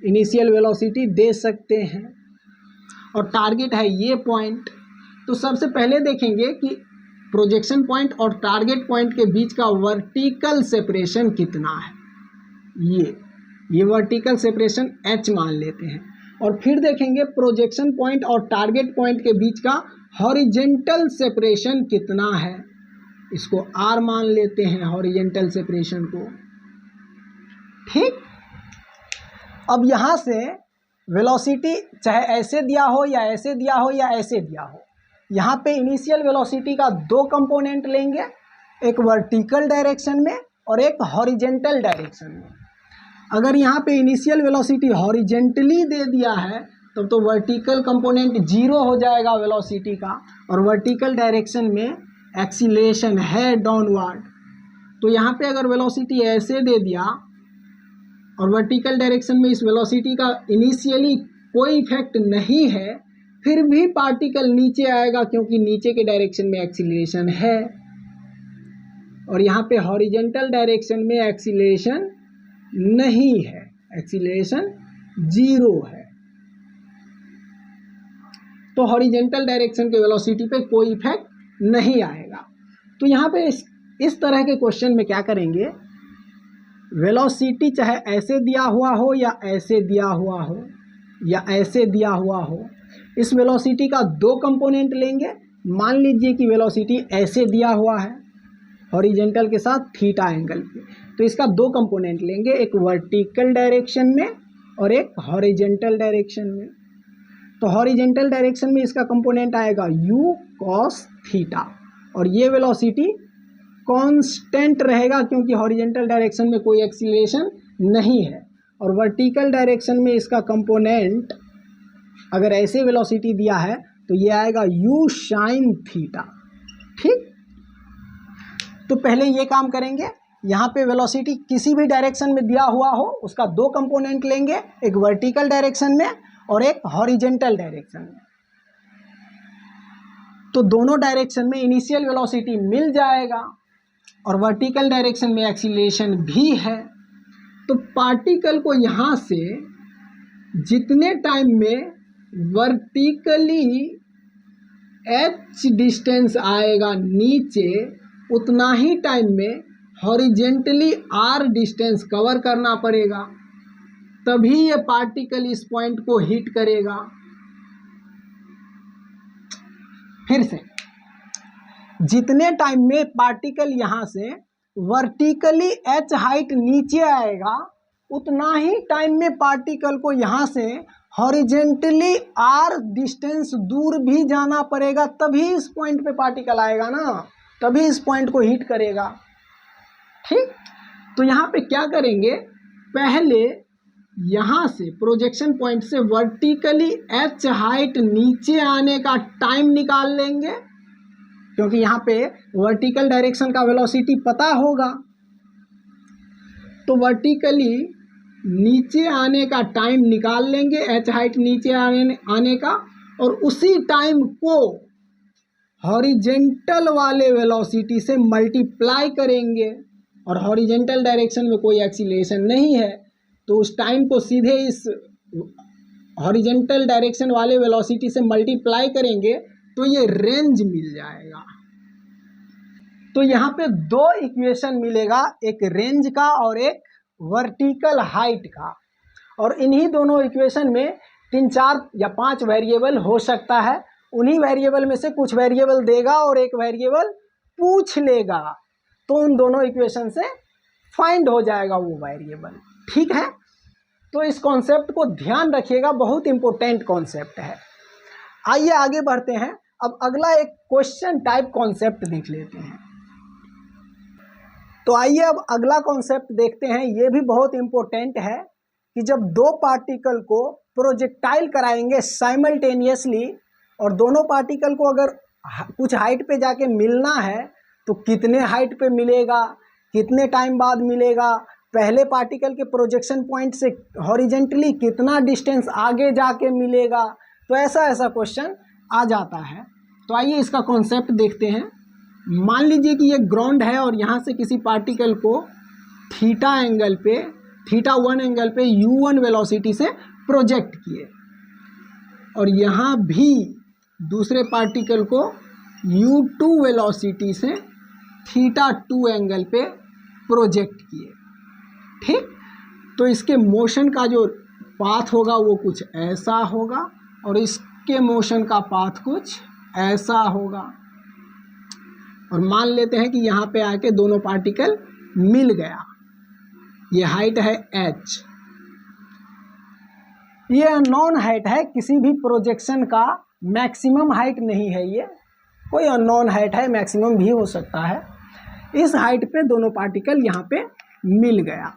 इनिशियल वेलोसिटी दे सकते हैं, और टारगेट है ये पॉइंट। तो सबसे पहले देखेंगे कि प्रोजेक्शन पॉइंट और टारगेट पॉइंट के बीच का वर्टिकल सेपरेशन कितना है। ये वर्टिकल सेपरेशन h मान लेते हैं, और फिर देखेंगे प्रोजेक्शन पॉइंट और टारगेट पॉइंट के बीच का हॉरिजेंटल सेपरेशन कितना है। इसको r मान लेते हैं, हॉरिजेंटल सेपरेशन को। ठीक, अब यहाँ से वेलोसिटी चाहे ऐसे दिया हो या ऐसे दिया हो या ऐसे दिया हो, यहाँ पे इनिशियल वेलोसिटी का 2 कंपोनेंट लेंगे, एक वर्टिकल डायरेक्शन में और एक हॉरिजेंटल डायरेक्शन में। अगर यहाँ पे इनिशियल वेलोसिटी हॉरिजेंटली दे दिया है तब तो वर्टिकल कंपोनेंट 0 हो जाएगा वेलोसिटी का, और वर्टिकल डायरेक्शन में एक्सीलरेशन है डाउनवर्ड। तो यहाँ पे अगर वेलोसिटी ऐसे दे दिया और वर्टिकल डायरेक्शन में इस वेलोसिटी का इनिशियली कोई इफेक्ट नहीं है, फिर भी पार्टिकल नीचे आएगा क्योंकि नीचे के डायरेक्शन में एक्सीलरेशन है, और यहाँ पे हॉरिजेंटल डायरेक्शन में एक्सीलरेशन नहीं है, एक्सीलरेशन 0 है। तो हॉरिजेंटल डायरेक्शन के वेलोसिटी पे कोई इफेक्ट नहीं आएगा। तो यहाँ पे इस तरह के क्वेश्चन में क्या करेंगे, वेलोसिटी चाहे ऐसे दिया हुआ हो या ऐसे दिया हुआ हो या ऐसे दिया हुआ हो, इस वेलोसिटी का 2 कंपोनेंट लेंगे। मान लीजिए कि वेलोसिटी ऐसे दिया हुआ है हॉरिजेंटल के साथ थीटा एंगल पे, तो इसका 2 कंपोनेंट लेंगे, एक वर्टिकल डायरेक्शन में और एक हॉरिजेंटल डायरेक्शन में। तो हॉरिजेंटल डायरेक्शन में इसका कंपोनेंट आएगा u cos थीटा, और ये वेलोसिटी कांस्टेंट रहेगा क्योंकि हॉरिजेंटल डायरेक्शन में कोई एक्सीलरेशन नहीं है। और वर्टिकल डायरेक्शन में इसका कंपोनेंट अगर ऐसे वेलोसिटी दिया है तो ये आएगा u sin थीटा। ठीक, तो पहले ये काम करेंगे, यहाँ पे वेलोसिटी किसी भी डायरेक्शन में दिया हुआ हो उसका 2 कंपोनेंट लेंगे, एक वर्टिकल डायरेक्शन में और एक हॉरिजेंटल डायरेक्शन में। तो दोनों डायरेक्शन में इनिशियल वेलोसिटी मिल जाएगा और वर्टिकल डायरेक्शन में एक्सीलरेशन भी है। तो पार्टिकल को यहाँ से जितने टाइम में वर्टिकली h डिस्टेंस आएगा नीचे, उतना ही टाइम में हॉरिजेंटली r डिस्टेंस कवर करना पड़ेगा, तभी ये पार्टिकल इस पॉइंट को हिट करेगा। फिर से, जितने टाइम में पार्टिकल यहाँ से वर्टिकली h हाइट नीचे आएगा, उतना ही टाइम में पार्टिकल को यहाँ से हॉरिजेंटली r डिस्टेंस दूर भी जाना पड़ेगा, तभी इस पॉइंट पे पार्टिकल आएगा ना, तभी इस पॉइंट को हिट करेगा। ठीक, तो यहाँ पे क्या करेंगे, पहले यहाँ से प्रोजेक्शन पॉइंट से वर्टिकली h हाइट नीचे आने का टाइम निकाल लेंगे, क्योंकि यहाँ पे वर्टिकल डायरेक्शन का वेलोसिटी पता होगा। तो वर्टिकली नीचे आने का टाइम निकाल लेंगे, h हाइट नीचे आने का, और उसी टाइम को हॉरिजेंटल वाले वेलोसिटी से मल्टीप्लाई करेंगे, और हॉरिजेंटल डायरेक्शन में कोई एक्सीलरेशन नहीं है, तो उस टाइम को सीधे इस हॉरिजेंटल डायरेक्शन वाले वेलोसिटी से मल्टीप्लाई करेंगे तो ये रेंज मिल जाएगा। तो यहाँ पे 2 इक्वेशन मिलेगा, एक रेंज का और एक वर्टिकल हाइट का, और इन्हीं दोनों इक्वेशन में 3, 4 या 5 वेरिएबल हो सकता है। उन्हीं वेरिएबल में से कुछ वेरिएबल देगा और एक वेरिएबल पूछ लेगा, तो उन दोनों इक्वेशन से फाइंड हो जाएगा वो वेरिएबल। ठीक है, तो इस कॉन्सेप्ट को ध्यान रखिएगा, बहुत इंपॉर्टेंट कॉन्सेप्ट है। आइए आगे बढ़ते हैं। अब अगला एक क्वेश्चन टाइप कॉन्सेप्ट देख लेते हैं। तो आइए अब अगला कॉन्सेप्ट देखते हैं, ये भी बहुत इंपॉर्टेंट है कि जब 2 पार्टिकल को प्रोजेक्टाइल कराएंगे साइमल्टेनियसली, और दोनों पार्टिकल को अगर कुछ हाइट पे जाके मिलना है तो कितने हाइट पे मिलेगा, कितने टाइम बाद मिलेगा, पहले पार्टिकल के प्रोजेक्शन पॉइंट से हॉरिजेंटली कितना डिस्टेंस आगे जाके मिलेगा, तो ऐसा क्वेश्चन आ जाता है। तो आइए इसका कॉन्सेप्ट देखते हैं। मान लीजिए कि ये ग्राउंड है और यहाँ से किसी पार्टिकल को थीटा एंगल पे, थीटा 1 एंगल पे u1 वेलोसिटी से प्रोजेक्ट किए, और यहाँ भी दूसरे पार्टिकल को u2 वेलोसिटी से थीटा 2 एंगल पे प्रोजेक्ट किए। ठीक, तो इसके मोशन का जो पाथ होगा वो कुछ ऐसा होगा, और इसके मोशन का पाथ कुछ ऐसा होगा। और मान लेते हैं कि यहाँ पे आके दोनों पार्टिकल मिल गया, ये हाइट है h, ये अननोन हाइट है, किसी भी प्रोजेक्शन का मैक्सिमम हाइट नहीं है, ये कोई अननोन हाइट है, मैक्सिमम भी हो सकता है। इस हाइट पे दोनों पार्टिकल यहाँ पे मिल गया।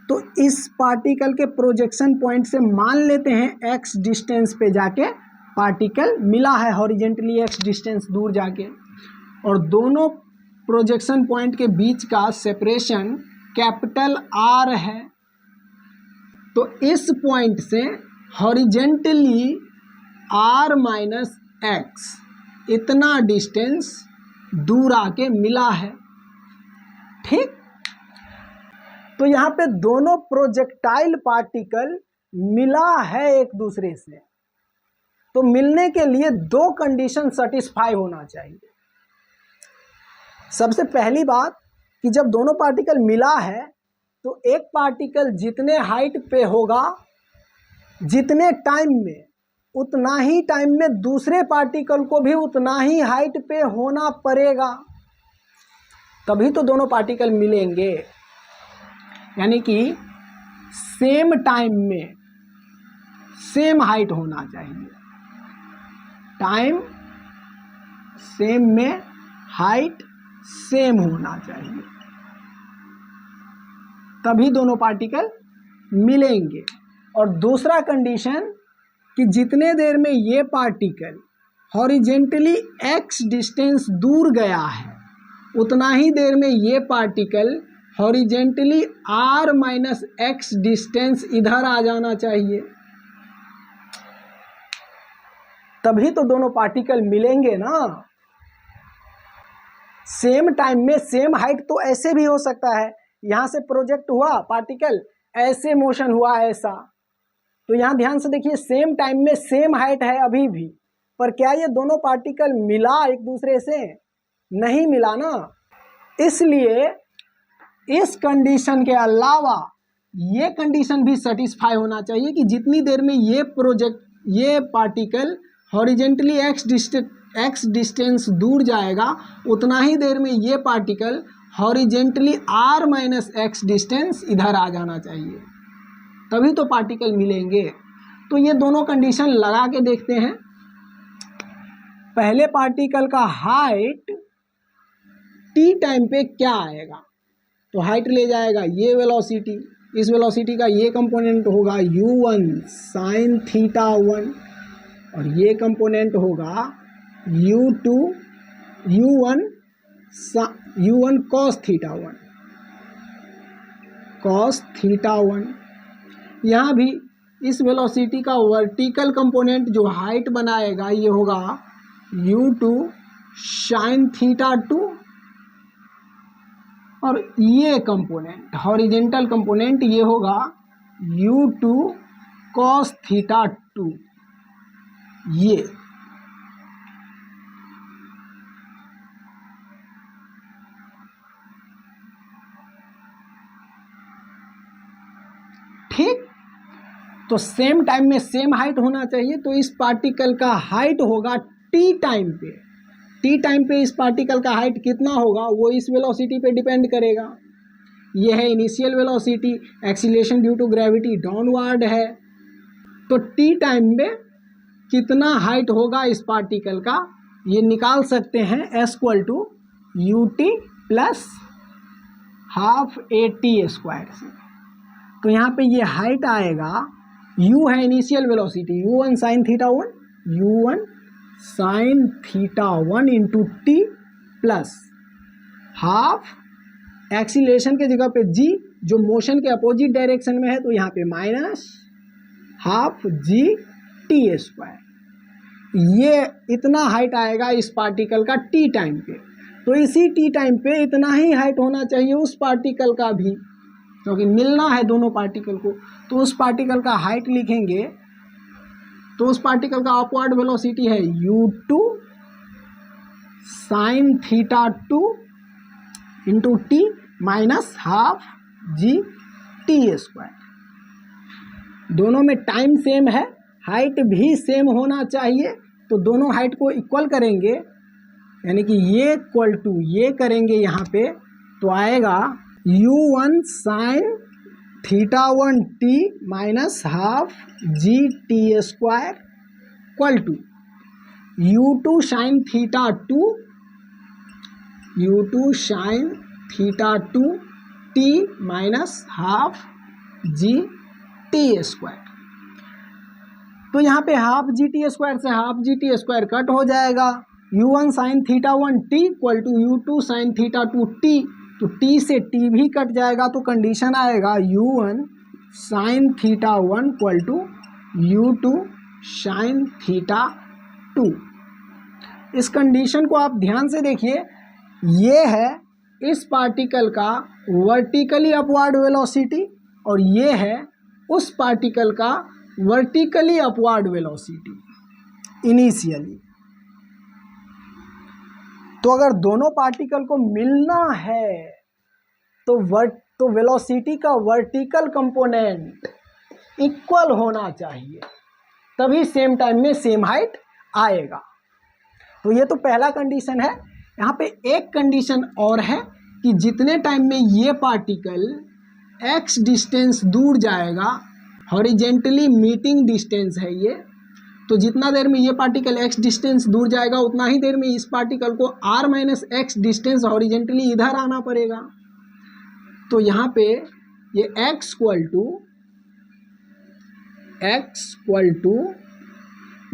तो इस पार्टिकल के प्रोजेक्शन पॉइंट से मान लेते हैं x डिस्टेंस पे जाके पार्टिकल मिला है, हॉरिजेंटली x डिस्टेंस दूर जाके, और दोनों प्रोजेक्शन पॉइंट के बीच का सेपरेशन कैपिटल R है। तो इस पॉइंट से हॉरिजेंटली R माइनस x इतना डिस्टेंस दूर आके मिला है। ठीक, तो यहाँ पे दोनों प्रोजेक्टाइल पार्टिकल मिला है एक दूसरे से, तो मिलने के लिए दो कंडीशन सेटिस्फाई होना चाहिए। सबसे पहली बात कि जब दोनों पार्टिकल मिला है तो एक पार्टिकल जितने हाइट पे होगा, जितने टाइम में, उतना ही टाइम में दूसरे पार्टिकल को भी उतना ही हाइट पे होना पड़ेगा, तभी तो दोनों पार्टिकल मिलेंगे। यानी कि सेम टाइम में सेम हाइट होना चाहिए, टाइम सेम में हाइट सेम होना चाहिए, तभी दोनों पार्टिकल मिलेंगे। और दूसरा कंडीशन कि जितने देर में ये पार्टिकल हॉरिजेंटली x डिस्टेंस दूर गया है, उतना ही देर में ये particle horizontally r minus x distance इधर आ जाना चाहिए, तभी तो दोनों पार्टिकल मिलेंगे ना। सेम टाइम में सेम हाइट तो ऐसे भी हो सकता है, यहाँ से प्रोजेक्ट हुआ पार्टिकल, ऐसे मोशन हुआ ऐसा, तो यहाँ ध्यान से देखिए सेम टाइम में सेम हाइट है अभी भी, पर क्या ये दोनों पार्टिकल मिला एक दूसरे से? नहीं मिला ना। इसलिए इस कंडीशन के अलावा ये कंडीशन भी सेटिस्फाई होना चाहिए कि जितनी देर में ये पार्टिकल हॉरिजेंटली x डिस्टेंस दूर जाएगा, उतना ही देर में ये particle horizontally r minus x distance इधर आ जाना चाहिए, तभी तो पार्टिकल मिलेंगे। तो ये दोनों कंडीशन लगा के देखते हैं। पहले पार्टिकल का हाइट t टाइम पे क्या आएगा, तो हाइट ले जाएगा ये वेलोसिटी, इस वेलोसिटी का ये कंपोनेंट होगा u1 साइन थीटा 1, और ये कंपोनेंट होगा u1 cos theta 1, cos theta 1। यहाँ भी इस वेलोसिटी का वर्टिकल कंपोनेंट जो हाइट बनाएगा ये होगा u2 साइन थीटा 2, और ये कंपोनेंट हॉरिजेंटल कंपोनेंट ये होगा u2 कॉस थीटा 2। ये ठीक, तो सेम टाइम में सेम हाइट होना चाहिए, तो इस पार्टिकल का हाइट होगा टी टाइम पे। टी टाइम पे इस पार्टिकल का हाइट कितना होगा वो इस वेलोसिटी पे डिपेंड करेगा। ये है initial velocity, acceleration due to gravity downward है, तो टी टाइम में कितना हाइट होगा इस पार्टिकल का ये निकाल सकते हैं s = ut plus half AT² से। तो यहाँ पे ये हाइट आएगा, u है initial velocity u1 sine theta 1, u1 sine theta 1 into t plus half acceleration के जगह पे g जो मोशन के अपोजिट डायरेक्शन में है, तो यहाँ पे माइनस हाफ g(t²). ये इतना हाइट आएगा इस पार्टिकल का टी टाइम पे, तो इसी टी टाइम पे इतना ही हाइट होना चाहिए उस पार्टिकल का भी, क्योंकि मिलना है दोनों पार्टिकल को। तो उस पार्टिकल का हाइट लिखेंगे, तो उस पार्टिकल का अपवर्ड वेलोसिटी है u2 sine theta 2 into T minus half g(t²). दोनों में टाइम सेम है, हाइट भी सेम होना चाहिए, तो दोनों हाइट को इक्वल करेंगे, यानी कि ये इक्वल टू ये करेंगे यहाँ पे, तो आएगा u1 sine theta 1 t minus half g(t² equal to u2 sine theta 2 t minus half g t square. तो यहाँ पे हाफ जी टी स्क्वायर से half g t square cut हो जाएगा। u1 sine theta 1 t equal to u2 sine theta 2 t, तो टी से टी भी कट जाएगा, तो कंडीशन आएगा u1 sine theta 1 equal to u2 sine theta 2। इस कंडीशन को आप ध्यान से देखिए, ये है इस पार्टिकल का वर्टिकली अपवर्ड वेलोसिटी और ये है उस पार्टिकल का वर्टिकली अपवर्ड वेलोसिटी इनिशियली। तो अगर दोनों पार्टिकल को मिलना है तो वेलोसिटी का वर्टिकल कंपोनेंट इक्वल होना चाहिए, तभी सेम टाइम में सेम हाइट आएगा। तो ये तो पहला कंडीशन है। यहाँ पे एक कंडीशन और है कि जितने टाइम में ये पार्टिकल x डिस्टेंस दूर जाएगा, हॉरिजेंटली मीटिंग डिस्टेंस है ये, तो जितना देर में ये पार्टिकल x डिस्टेंस दूर जाएगा उतना ही देर में इस पार्टिकल को r minus x distance horizontally इधर आना पड़ेगा। तो यहाँ पे ये x equal to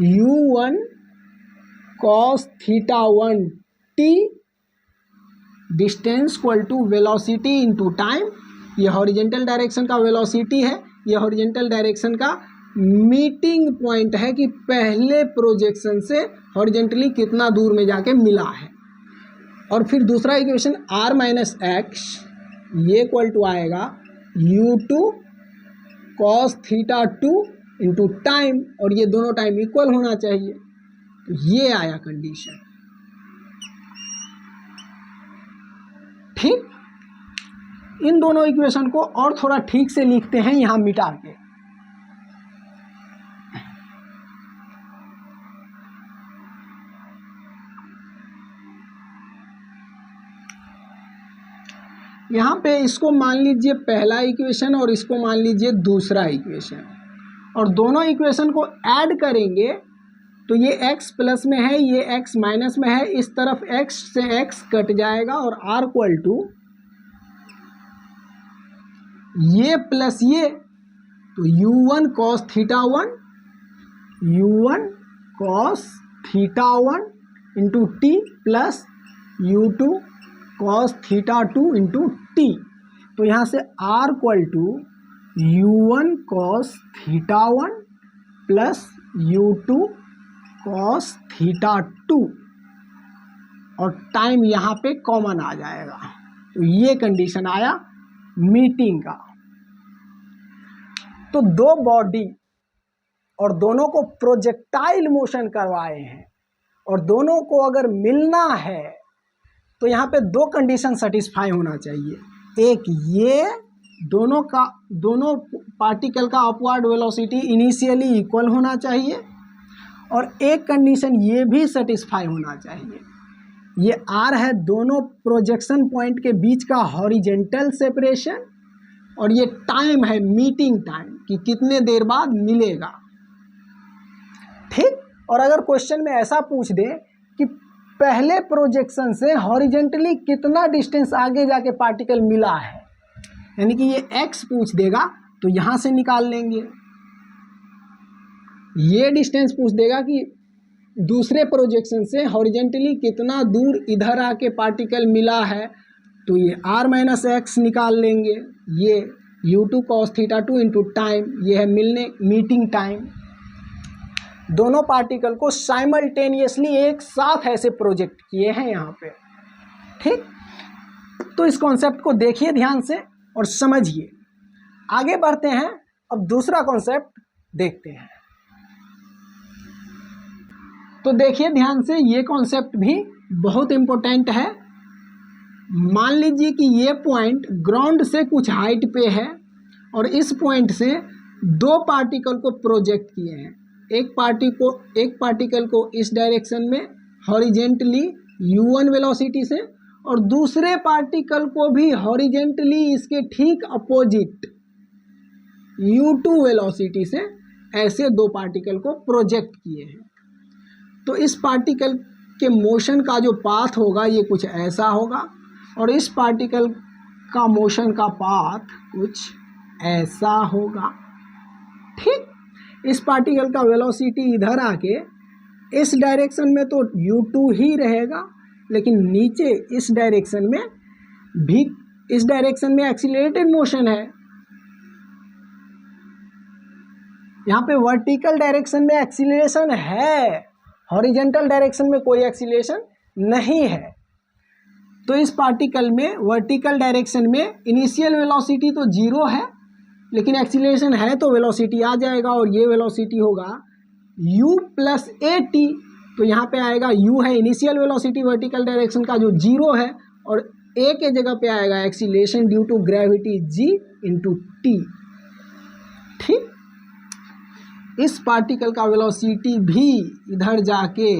u1 cos theta 1 t distance equal to velocity into time. ये हॉरिजेंटल डायरेक्शन का वेलोसिटी है, ये हॉरिजेंटल डायरेक्शन का मीटिंग पॉइंट है कि पहले प्रोजेक्शन से हॉरिजेंटली कितना दूर में जाके मिला है। और फिर दूसरा इक्वेशन r माइनस एक्स, ये इक्वल टू आएगा u2 cos theta 2 into time, और ये दोनों टाइम इक्वल होना चाहिए। तो ये आया कंडीशन। ठीक, इन दोनों इक्वेशन को और थोड़ा ठीक से लिखते हैं यहां मिटा के। यहाँ पे इसको मान लीजिए पहला इक्वेशन और इसको मान लीजिए दूसरा इक्वेशन, और दोनों इक्वेशन को ऐड करेंगे तो ये x प्लस में है, ये x माइनस में है, इस तरफ x से x कट जाएगा और r इक्वल टू ये प्लस ये, तो u1 cos theta 1 u1 cos theta 1 into t plus u2 cos theta 2 into t. तो यहाँ से r equal to u1 cos theta 1 plus u2 cos theta 2, और टाइम यहाँ पे कॉमन आ जाएगा। तो ये कंडीशन आया मीटिंग का। तो दो बॉडी और दोनों को प्रोजेक्टाइल मोशन करवाए हैं और दोनों को अगर मिलना है तो यहाँ पे दो कंडीशन सेटिस्फाई होना चाहिए। एक ये दोनों पार्टिकल का अपवर्ड वेलोसिटी इनिशियली इक्वल होना चाहिए, और एक कंडीशन ये भी सेटिस्फाई होना चाहिए, ये r है दोनों प्रोजेक्शन पॉइंट के बीच का हॉरिजेंटल सेपरेशन, और ये टाइम है मीटिंग टाइम कि कितने देर बाद मिलेगा। ठीक, और अगर क्वेश्चन में ऐसा पूछ दे कि पहले प्रोजेक्शन से हॉरिजेंटली कितना डिस्टेंस आगे जाके पार्टिकल मिला है, यानी कि ये x पूछ देगा तो यहाँ से निकाल लेंगे। ये डिस्टेंस पूछ देगा कि दूसरे प्रोजेक्शन से हॉरिजेंटली कितना दूर इधर आके पार्टिकल मिला है, तो ये r माइनस एक्स निकाल लेंगे। ये u2 cos theta 2 into time, ये है मीटिंग टाइम। दोनों पार्टिकल को साइमल्टेनियसली एक साथ ऐसे प्रोजेक्ट किए हैं यहाँ पे। ठीक, तो इस कॉन्सेप्ट को देखिए ध्यान से और समझिए। आगे बढ़ते हैं, अब दूसरा कॉन्सेप्ट देखते हैं। तो देखिए ध्यान से, ये कॉन्सेप्ट भी बहुत इम्पोर्टेंट है। मान लीजिए कि ये पॉइंट ग्राउंड से कुछ हाइट पे है और इस पॉइंट से दो पार्टिकल को प्रोजेक्ट किए हैं। एक पार्टिकल को इस डायरेक्शन में हॉरिजेंटली u1 वेलोसिटी से, और दूसरे पार्टिकल को भी हॉरिजेंटली इसके ठीक अपोजिट u2 वेलोसिटी से, ऐसे दो पार्टिकल को प्रोजेक्ट किए हैं। तो इस पार्टिकल के मोशन का जो पाथ होगा ये कुछ ऐसा होगा, और इस पार्टिकल का मोशन का पाथ कुछ ऐसा होगा। ठीक, इस पार्टिकल का वेलोसिटी इधर आके इस डायरेक्शन में तो u2 ही रहेगा, लेकिन नीचे इस डायरेक्शन में भी, इस डायरेक्शन में एक्सीलरेटेड मोशन है। यहाँ पे वर्टिकल डायरेक्शन में एक्सीलरेशन है, हॉरिजॉन्टल डायरेक्शन में कोई एक्सीलरेशन नहीं है। तो इस पार्टिकल में वर्टिकल डायरेक्शन में इनिशियल वेलोसिटी तो जीरो है, लेकिन एक्सीलरेशन है तो वेलोसिटी आ जाएगा, और ये वेलोसिटी होगा u प्लस ए टी। तो यहाँ पे आएगा u है इनिशियल वेलोसिटी वर्टिकल डायरेक्शन का जो जीरो है, और a के जगह पे आएगा acceleration due to gravity g into t. ठीक, इस पार्टिकल का वेलोसिटी भी इधर जाके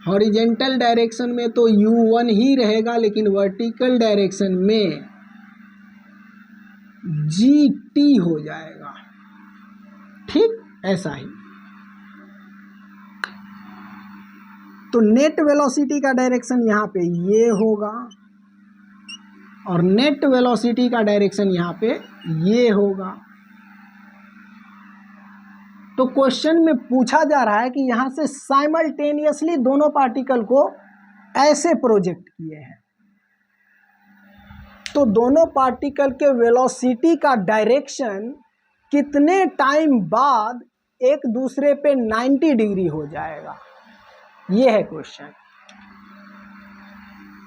हॉरिजॉन्टल डायरेक्शन में तो u1 ही रहेगा, लेकिन वर्टिकल डायरेक्शन में gt हो जाएगा। ठीक, ऐसा ही। तो नेट वेलोसिटी का डायरेक्शन यहाँ पे ये होगा, और नेट वेलोसिटी का डायरेक्शन यहाँ पे ये होगा। तो क्वेश्चन में पूछा जा रहा है कि यहाँ से साइमल्टेनियसली दोनों पार्टिकल को ऐसे प्रोजेक्ट किए हैं, तो दोनों पार्टिकल के वेलोसिटी का डायरेक्शन कितने टाइम बाद एक दूसरे पे 90 डिग्री हो जाएगा, ये है क्वेश्चन।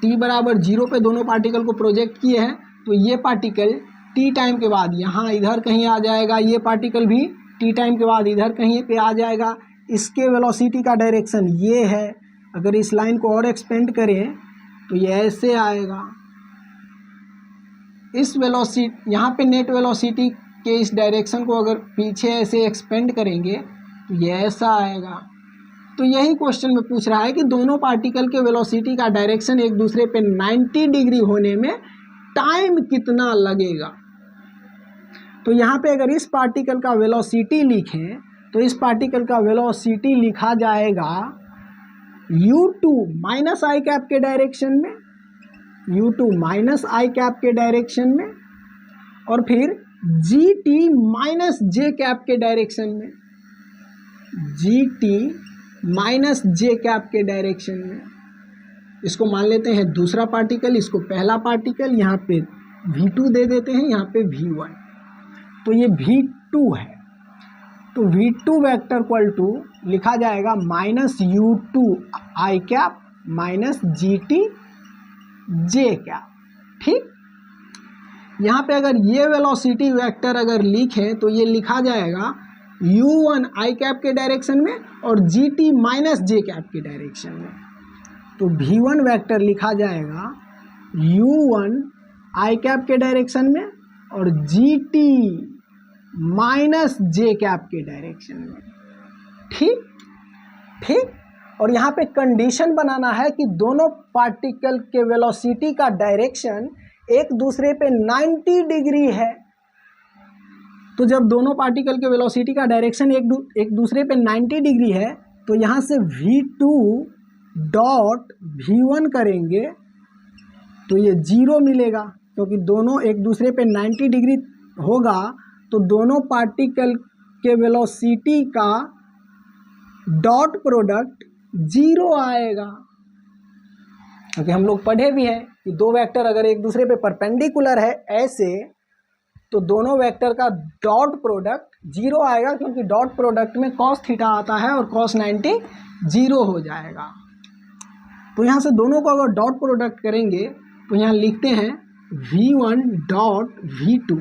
t बराबर 0 पे दोनों पार्टिकल को प्रोजेक्ट किए हैं, तो ये पार्टिकल t टाइम के बाद यहाँ इधर कहीं आ जाएगा, ये पार्टिकल भी t टाइम के बाद इधर कहीं पे आ जाएगा। इसके वेलोसिटी का डायरेक्शन ये है। अगर इस लाइन को और एक्सपेंड करें तो ये ऐसे आएगा। इस वेलोसिटी, यहाँ पे नेट वेलोसिटी के इस डायरेक्शन को अगर पीछे ऐसे एक्सपेंड करेंगे तो ये ऐसा आएगा। तो यही क्वेश्चन में पूछ रहा है कि दोनों पार्टिकल के वेलोसिटी का डायरेक्शन एक दूसरे पे 90 डिग्री होने में टाइम कितना लगेगा। तो यहाँ पे अगर इस पार्टिकल का वेलोसिटी लिखें तो इस पार्टिकल का वेलोसिटी लिखा जाएगा u2 माइनस आई कैप के डायरेक्शन में, u2 माइनस आई कैप के डायरेक्शन में, और फिर gt माइनस जे कैप के डायरेक्शन में, gt माइनस जे कैप के डायरेक्शन में। इसको मान लेते हैं दूसरा पार्टिकल, इसको पहला पार्टिकल, यहाँ पे v2 दे देते हैं, यहाँ पे v1। तो ये v2 है, तो v2 वेक्टर इक्वल टू लिखा जाएगा माइनस u2 आई कैप माइनस gt जे कैप। ठीक, यहाँ पे अगर ये वेलोसिटी वेक्टर अगर लिखें तो ये लिखा जाएगा u1 आई कैप के डायरेक्शन में और gt माइनस जे कैप के डायरेक्शन में। तो v1 वेक्टर लिखा जाएगा u1 आई कैप के डायरेक्शन में और gt माइनस जे कैप के डायरेक्शन में। ठीक ठीक, और यहाँ पे कंडीशन बनाना है कि दोनों पार्टिकल के वेलोसिटी का डायरेक्शन एक दूसरे पे 90 डिग्री है। तो जब दोनों पार्टिकल के वेलोसिटी का डायरेक्शन एक दूसरे पे 90 डिग्री है, तो यहाँ से v2 डॉट v1 करेंगे तो ये 0 मिलेगा, क्योंकि दोनों एक दूसरे पे 90 डिग्री होगा तो दोनों पार्टिकल के वेलोसिटी का डॉट प्रोडक्ट 0 आएगा। क्योंकि हम लोग पढ़े भी हैं कि दो वेक्टर अगर एक दूसरे पे परपेंडिकुलर है ऐसे, तो दोनों वेक्टर का डॉट प्रोडक्ट 0 आएगा, क्योंकि डॉट प्रोडक्ट में cos थीटा आता है और cos 90 0 हो जाएगा। तो यहाँ से दोनों को अगर डॉट प्रोडक्ट करेंगे तो यहाँ लिखते हैं v1 डॉट v2,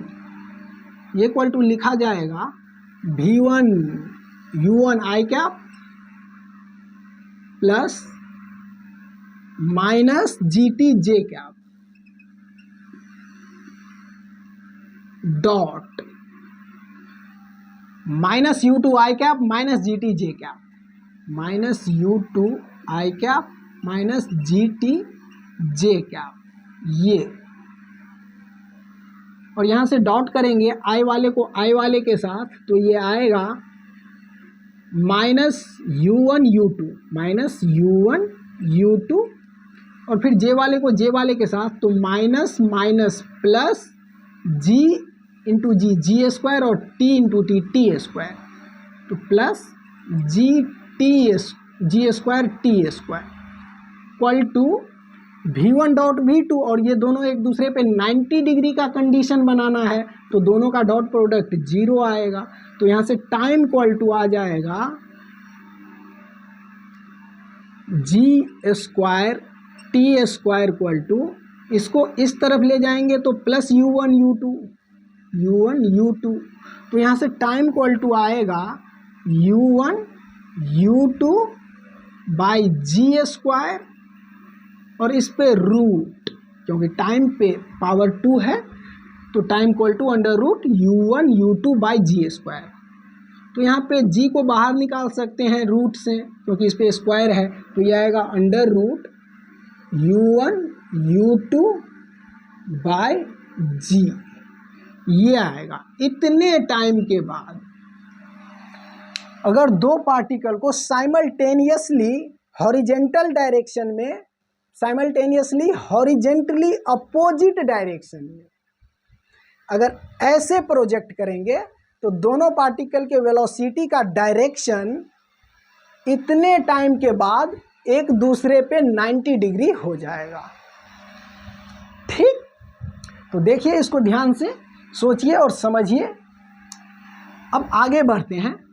ये इक्वल टू लिखा जाएगा v1 u1 आई कैप प्लस माइनस gt जे कैप डॉट माइनस u2 आई कैप माइनस gt जे कैप, माइनस u2 आई कैप माइनस gt जे कैप, ये। और यहाँ से डॉट करेंगे आई वाले को आई वाले के साथ, तो ये आएगा minus u1 u2 minus u1 u2, और फिर जे वाले को जे वाले के साथ, तो minus minus plus g into g g square और t into t t square, तो plus g t g square t square equal to V1 dot V2, और ये दोनों एक दूसरे पे 90 डिग्री का कंडीशन बनाना है, तो दोनों का डॉट प्रोडक्ट 0 आएगा। तो यहाँ से टाइम इक्वल टू आ जाएगा g square t square equal to, इसको इस तरफ ले जाएंगे तो प्लस U1 U2, तो यहाँ से टाइम इक्वल टू आएगा U1 U2 by g square, और इस पे रूट, क्योंकि टाइम पे पावर 2 है तो time equal to under root U1 U2 by g square. तो यहाँ पे जी को बाहर निकाल सकते हैं रूट से, क्योंकि इस पे स्क्वायर है, तो ये आएगा under root U1 U2 bye जी, ये आएगा। इतने टाइम के बाद अगर दो पार्टिकल को साइमल्टेनियसली हॉरिजेंटल डायरेक्शन में, साइमल्टेनियसली हॉरिजेंटली अपोजिट डायरेक्शन में अगर ऐसे प्रोजेक्ट करेंगे तो दोनों पार्टिकल के वेलोसिटी का डायरेक्शन इतने टाइम के बाद एक दूसरे पे 90 डिग्री हो जाएगा। ठीक, तो देखिए, इसको ध्यान से सोचिए और समझिए। अब आगे बढ़ते हैं,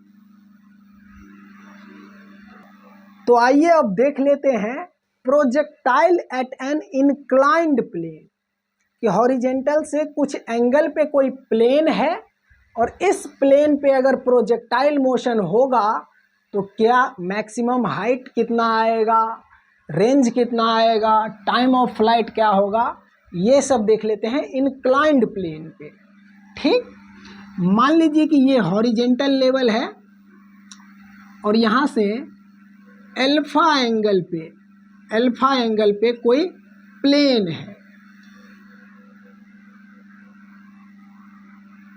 तो आइए अब देख लेते हैं projectile at an inclined plane, कि हॉरिजेंटल से कुछ एंगल पे कोई प्लेन है और इस प्लेन पे अगर प्रोजेक्टाइल मोशन होगा तो क्या मैक्सिमम हाइट कितना आएगा, रेंज कितना आएगा, टाइम ऑफ फ्लाइट क्या होगा, ये सब देख लेते हैं इंक्लाइंड प्लेन पे। ठीक, मान लीजिए कि ये हॉरिजेंटल लेवल है और यहाँ से अल्फा एंगल पे कोई प्लेन है।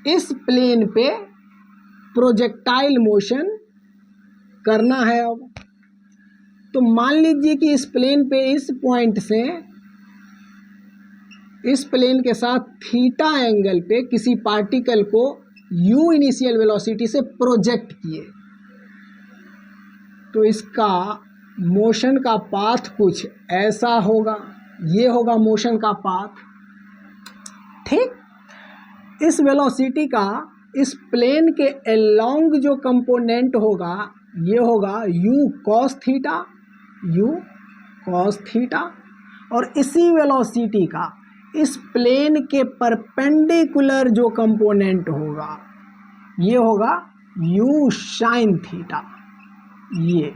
इस प्लेन पे प्रोजेक्टाइल मोशन करना है। अब तो मान लीजिए कि इस प्लेन पे, इस पॉइंट से इस प्लेन के साथ थीटा एंगल पे किसी पार्टिकल को u इनिशियल वेलोसिटी से प्रोजेक्ट किए, तो इसका मोशन का पाथ कुछ ऐसा होगा, ये होगा मोशन का पाथ। ठीक, इस वेलोसिटी का इस प्लेन के अलोंग जो कंपोनेंट होगा ये होगा u cos थीटा, और इसी वेलोसिटी का इस प्लेन के परपेंडिकुलर जो कंपोनेंट होगा ये होगा u sin थीटा, ये।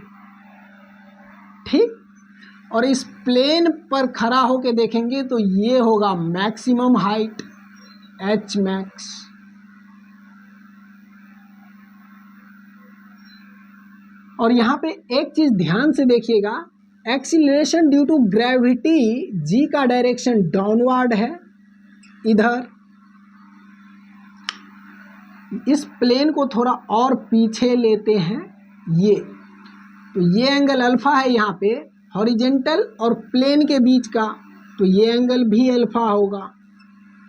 ठीक, और इस प्लेन पर खड़ा होके देखेंगे तो ये होगा मैक्सिमम हाइट h मैक्स। और यहाँ पे एक चीज ध्यान से देखिएगा, acceleration due to gravity g का डायरेक्शन डाउनवर्ड है इधर। इस प्लेन को थोड़ा और पीछे लेते हैं, ये तो ये एंगल अल्फा है यहाँ पे हॉरिजेंटल और प्लेन के बीच का, तो ये एंगल भी अल्फा होगा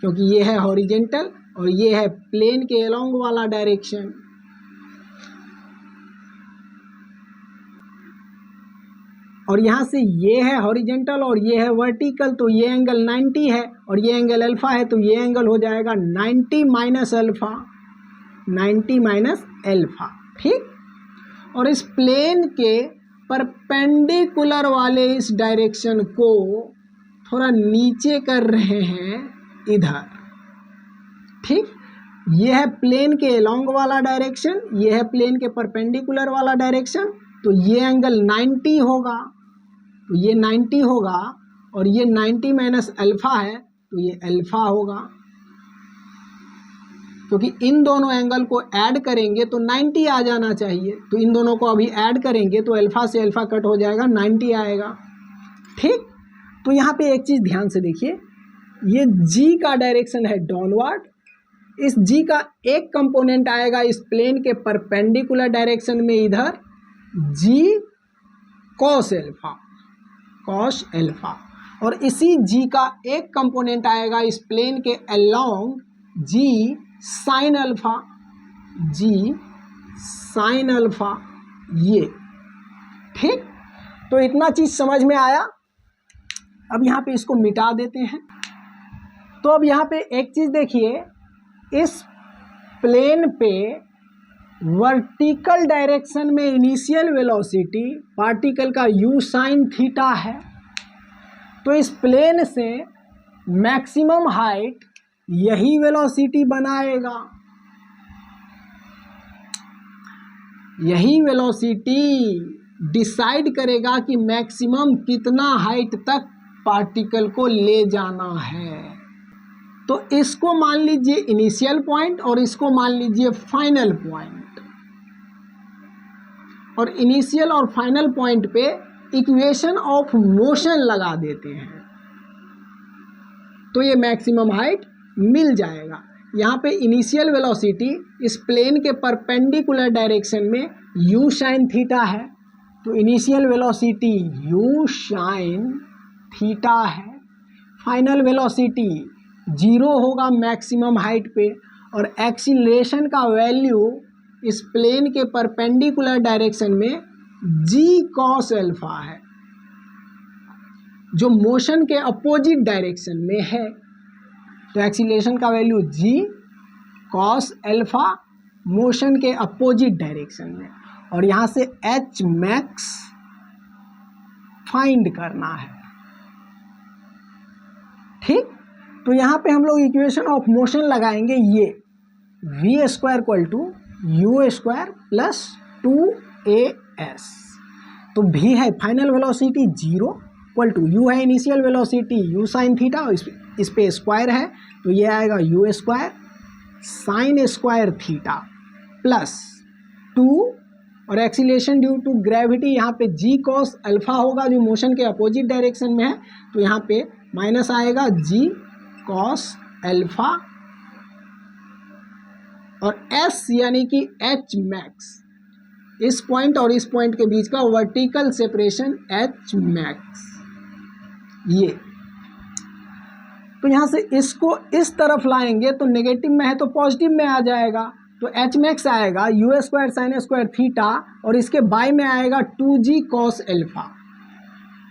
क्योंकि ये है हॉरिजेंटल और ये है प्लेन के अलोंग वाला डायरेक्शन। और यहाँ से ये है हॉरिजेंटल और ये है वर्टिकल, तो ये एंगल 90 है और ये एंगल अल्फा है, तो ये एंगल हो जाएगा 90 माइनस अल्फा। ठीक, और इस प्लेन के परपेंडिकुलर वाले इस डायरेक्शन को थोड़ा नीचे कर रहे हैं इधर। ठीक, ये है प्लेन के अलोंग वाला डायरेक्शन, ये है प्लेन के परपेंडिकुलर वाला डायरेक्शन, तो ये एंगल 90 होगा, तो ये 90 होगा और ये 90 माइनस अल्फा है तो ये अल्फा होगा, क्योंकि इन दोनों एंगल को ऐड करेंगे तो 90 आ जाना चाहिए, तो इन दोनों को अभी ऐड करेंगे तो अल्फा से अल्फा कट हो जाएगा, 90 आएगा। ठीक, तो यहाँ पे एक चीज़ ध्यान से देखिए, ये g का डायरेक्शन है डाउनवर्ड, इस g का एक कंपोनेंट आएगा इस प्लेन के परपेंडिकुलर डायरेक्शन में इधर g cos अल्फा, और इसी g का एक कंपोनेंट आएगा इस प्लेन के अलोंग g साइन अल्फा, जी साइन अल्फा, ये ठीक। तो इतना चीज समझ में आया। अब यहाँ पे इसको मिटा देते हैं। तो अब यहाँ पे एक चीज देखिए, इस प्लेन पे वर्टिकल डायरेक्शन में इनिशियल वेलोसिटी पार्टिकल का u साइन थीटा है। तो इस प्लेन से मैक्सिमम हाइट यही वेलोसिटी बनाएगा, यही वेलोसिटी डिसाइड करेगा कि मैक्सिमम कितना हाइट तक पार्टिकल को ले जाना है। तो इसको मान लीजिए इनिशियल पॉइंट और इसको मान लीजिए फाइनल पॉइंट, और इनिशियल और फाइनल पॉइंट पे इक्वेशन ऑफ मोशन लगा देते हैं, तो ये मैक्सिमम हाइट मिल जाएगा। यहाँ पे इनिशियल वेलोसिटी इस प्लेन के परपेंडिकुलर डायरेक्शन में u साइन थीटा है, तो initial velocity u sine theta है। फाइनल वेलोसिटी 0 होगा मैक्सिमम हाइट पे, और एक्सीलरेशन का वैल्यू इस प्लेन के परपेंडिकुलर डायरेक्शन में g cos अल्फा है, जो मोशन के अपोजिट डायरेक्शन में है। तो एक्सीलरेशन का value g cos alpha motion के अपोजिट डायरेक्शन में, और यहाँ से h मैक्स फाइंड करना है, ठीक। तो यहाँ पे हम लोग इक्वेशन ऑफ मोशन लगाएंगे, ये v square equal to u square plus 2as। तो v है final velocity 0 equal to u है initial velocity u sine theta, और इस पे स्क्वायर है तो ये आएगा u square sine square theta plus 2, और एक्सीलरेशन ड्यू टू ग्रेविटी यहाँ पे g cos अल्फा होगा जो मोशन के अपोजिट डायरेक्शन में है, तो यहाँ पे माइनस आएगा g cos अल्फा, और s यानी कि h मैक्स, इस पॉइंट और इस पॉइंट के बीच का वर्टिकल सेपरेशन h मैक्स, ये। तो यहाँ से इसको इस तरफ लाएंगे तो नेगेटिव में है तो पॉजिटिव में आ जाएगा, तो h मैक्स आएगा u square sine square theta, और इसके बाय में आएगा 2g cos अल्फा।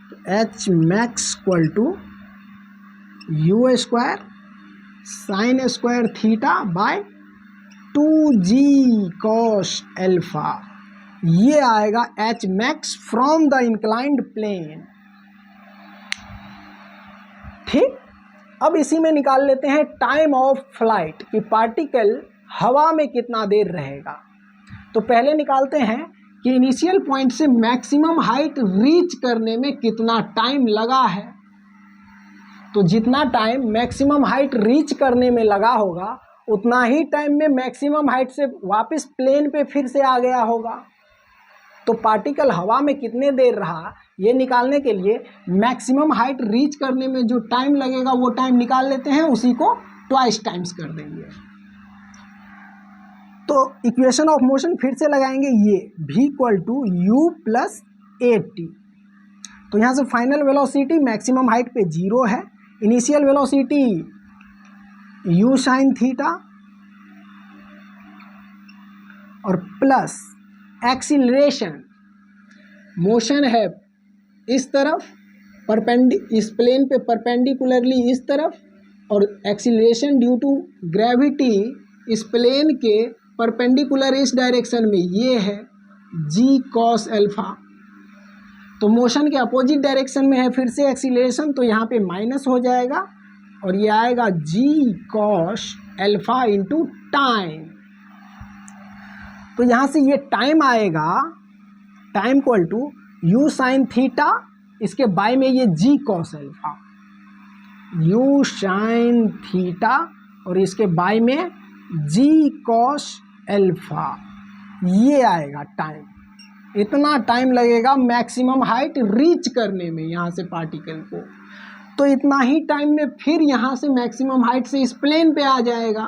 तो h max equal to u square sine square theta by 2g cos alpha, ये आएगा h max from the inclined plane, ठीक। अब इसी में निकाल लेते हैं टाइम ऑफ फ्लाइट कि पार्टिकल हवा में कितना देर रहेगा। तो पहले निकालते हैं कि इनिशियल पॉइंट से मैक्सिमम हाइट रीच करने में कितना टाइम लगा है। तो जितना टाइम मैक्सिमम हाइट रीच करने में लगा होगा उतना ही टाइम में मैक्सिमम हाइट से वापस प्लेन पे फिर से आ गया होगा। तो पार्टिकल हवा में कितने देर रहा ये निकालने के लिए मैक्सिमम हाइट रीच करने में जो टाइम लगेगा वो टाइम निकाल लेते हैं, उसी को ट्वाइस टाइम्स कर देंगे। तो इक्वेशन ऑफ मोशन फिर से लगाएंगे, ये v equal to u plus at। तो यहाँ से फाइनल वेलोसिटी मैक्सिमम हाइट पे 0 है, initial velocity u sine theta और प्लस एक्सीलरेशन, मोशन है इस तरफ इस प्लेन पे परपेंडिकुलरली इस तरफ, और एक्सीलरेशन ड्यू टू ग्रेविटी इस प्लेन के परपेंडिकुलर इस डायरेक्शन में, ये है g cos अल्फा। तो मोशन के अपोजिट डायरेक्शन में है फिर से एक्सीलरेशन, तो यहाँ पे माइनस हो जाएगा और ये आएगा g cos alpha into time. तो यहाँ से ये टाइम आएगा, time equal to u sine theta, इसके बाय में ये g cos alpha, u sine theta और इसके बाय में g cos अल्फा, ये आएगा टाइम। इतना टाइम लगेगा मैक्सिमम हाइट रीच करने में यहाँ से पार्टिकल को। तो इतना ही टाइम में फिर यहाँ से मैक्सिमम हाइट से इस प्लेन पे आ जाएगा।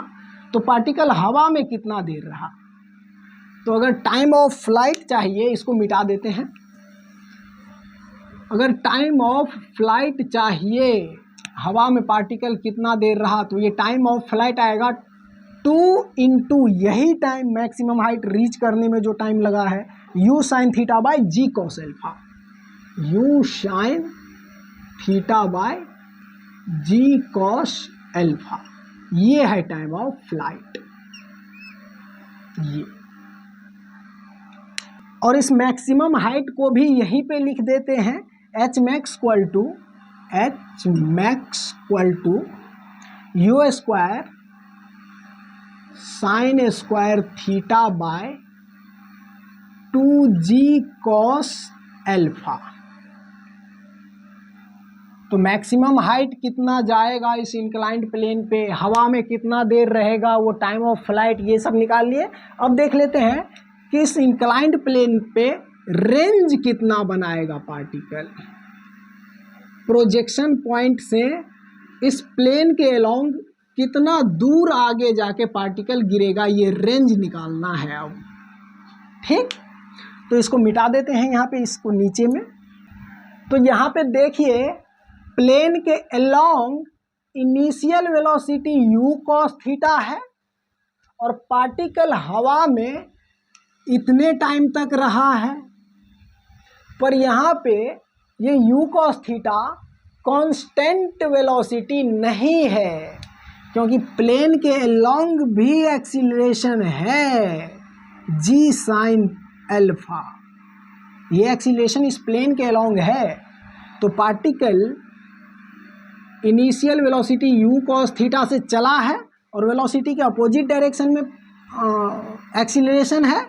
तो पार्टिकल हवा में कितना देर रहा। तो अगर टाइम ऑफ फ्लाइट चाहिए, इसको मिटा देते हैं। अगर टाइम ऑफ फ्लाइट चाहिए हवा में पार्टिकल कितना देर रहा, तो ये टाइम ऑफ फ्लाइट आएगा 2 इंटू यही टाइम मैक्सिमम हाइट रीच करने में जो टाइम लगा है u sine theta by g cos alpha, u sine theta by g cos alpha, ये है टाइम ऑफ फ्लाइट। ये और इस मैक्सिमम हाइट को भी यहीं पे लिख देते हैं h max equal to u square sine square theta by 2g cos alpha. तो मैक्सिमम हाइट कितना जाएगा इस इंक्लाइंड प्लेन पे, हवा में कितना देर रहेगा, वो टाइम ऑफ फ्लाइट, ये सब निकाल लिए। अब देख लेते हैं कि इस इंक्लाइंड प्लेन पे रेंज कितना बनाएगा पार्टिकल, प्रोजेक्शन पॉइंट से इस प्लेन के अलोंग कितना दूर आगे जाके पार्टिकल गिरेगा, ये रेंज निकालना है अब। ठीक, तो इसको मिटा देते हैं यहाँ पे, इसको नीचे में। तो यहाँ पे देखिए प्लेन के along initial velocity u cos theta है और पार्टिकल हवा में इतने टाइम तक रहा है, पर यहाँ पे ये u cos theta constant velocity नहीं है, क्योंकि प्लेन के अलोंग भी एक्सीलरेशन है g साइन एल्फा, ये एक्सीलरेशन इस प्लेन के अलोंग है। तो particle initial velocity u cos theta से चला है और वेलोसिटी के अपोजिट डायरेक्शन में एक्सीलरेशन है,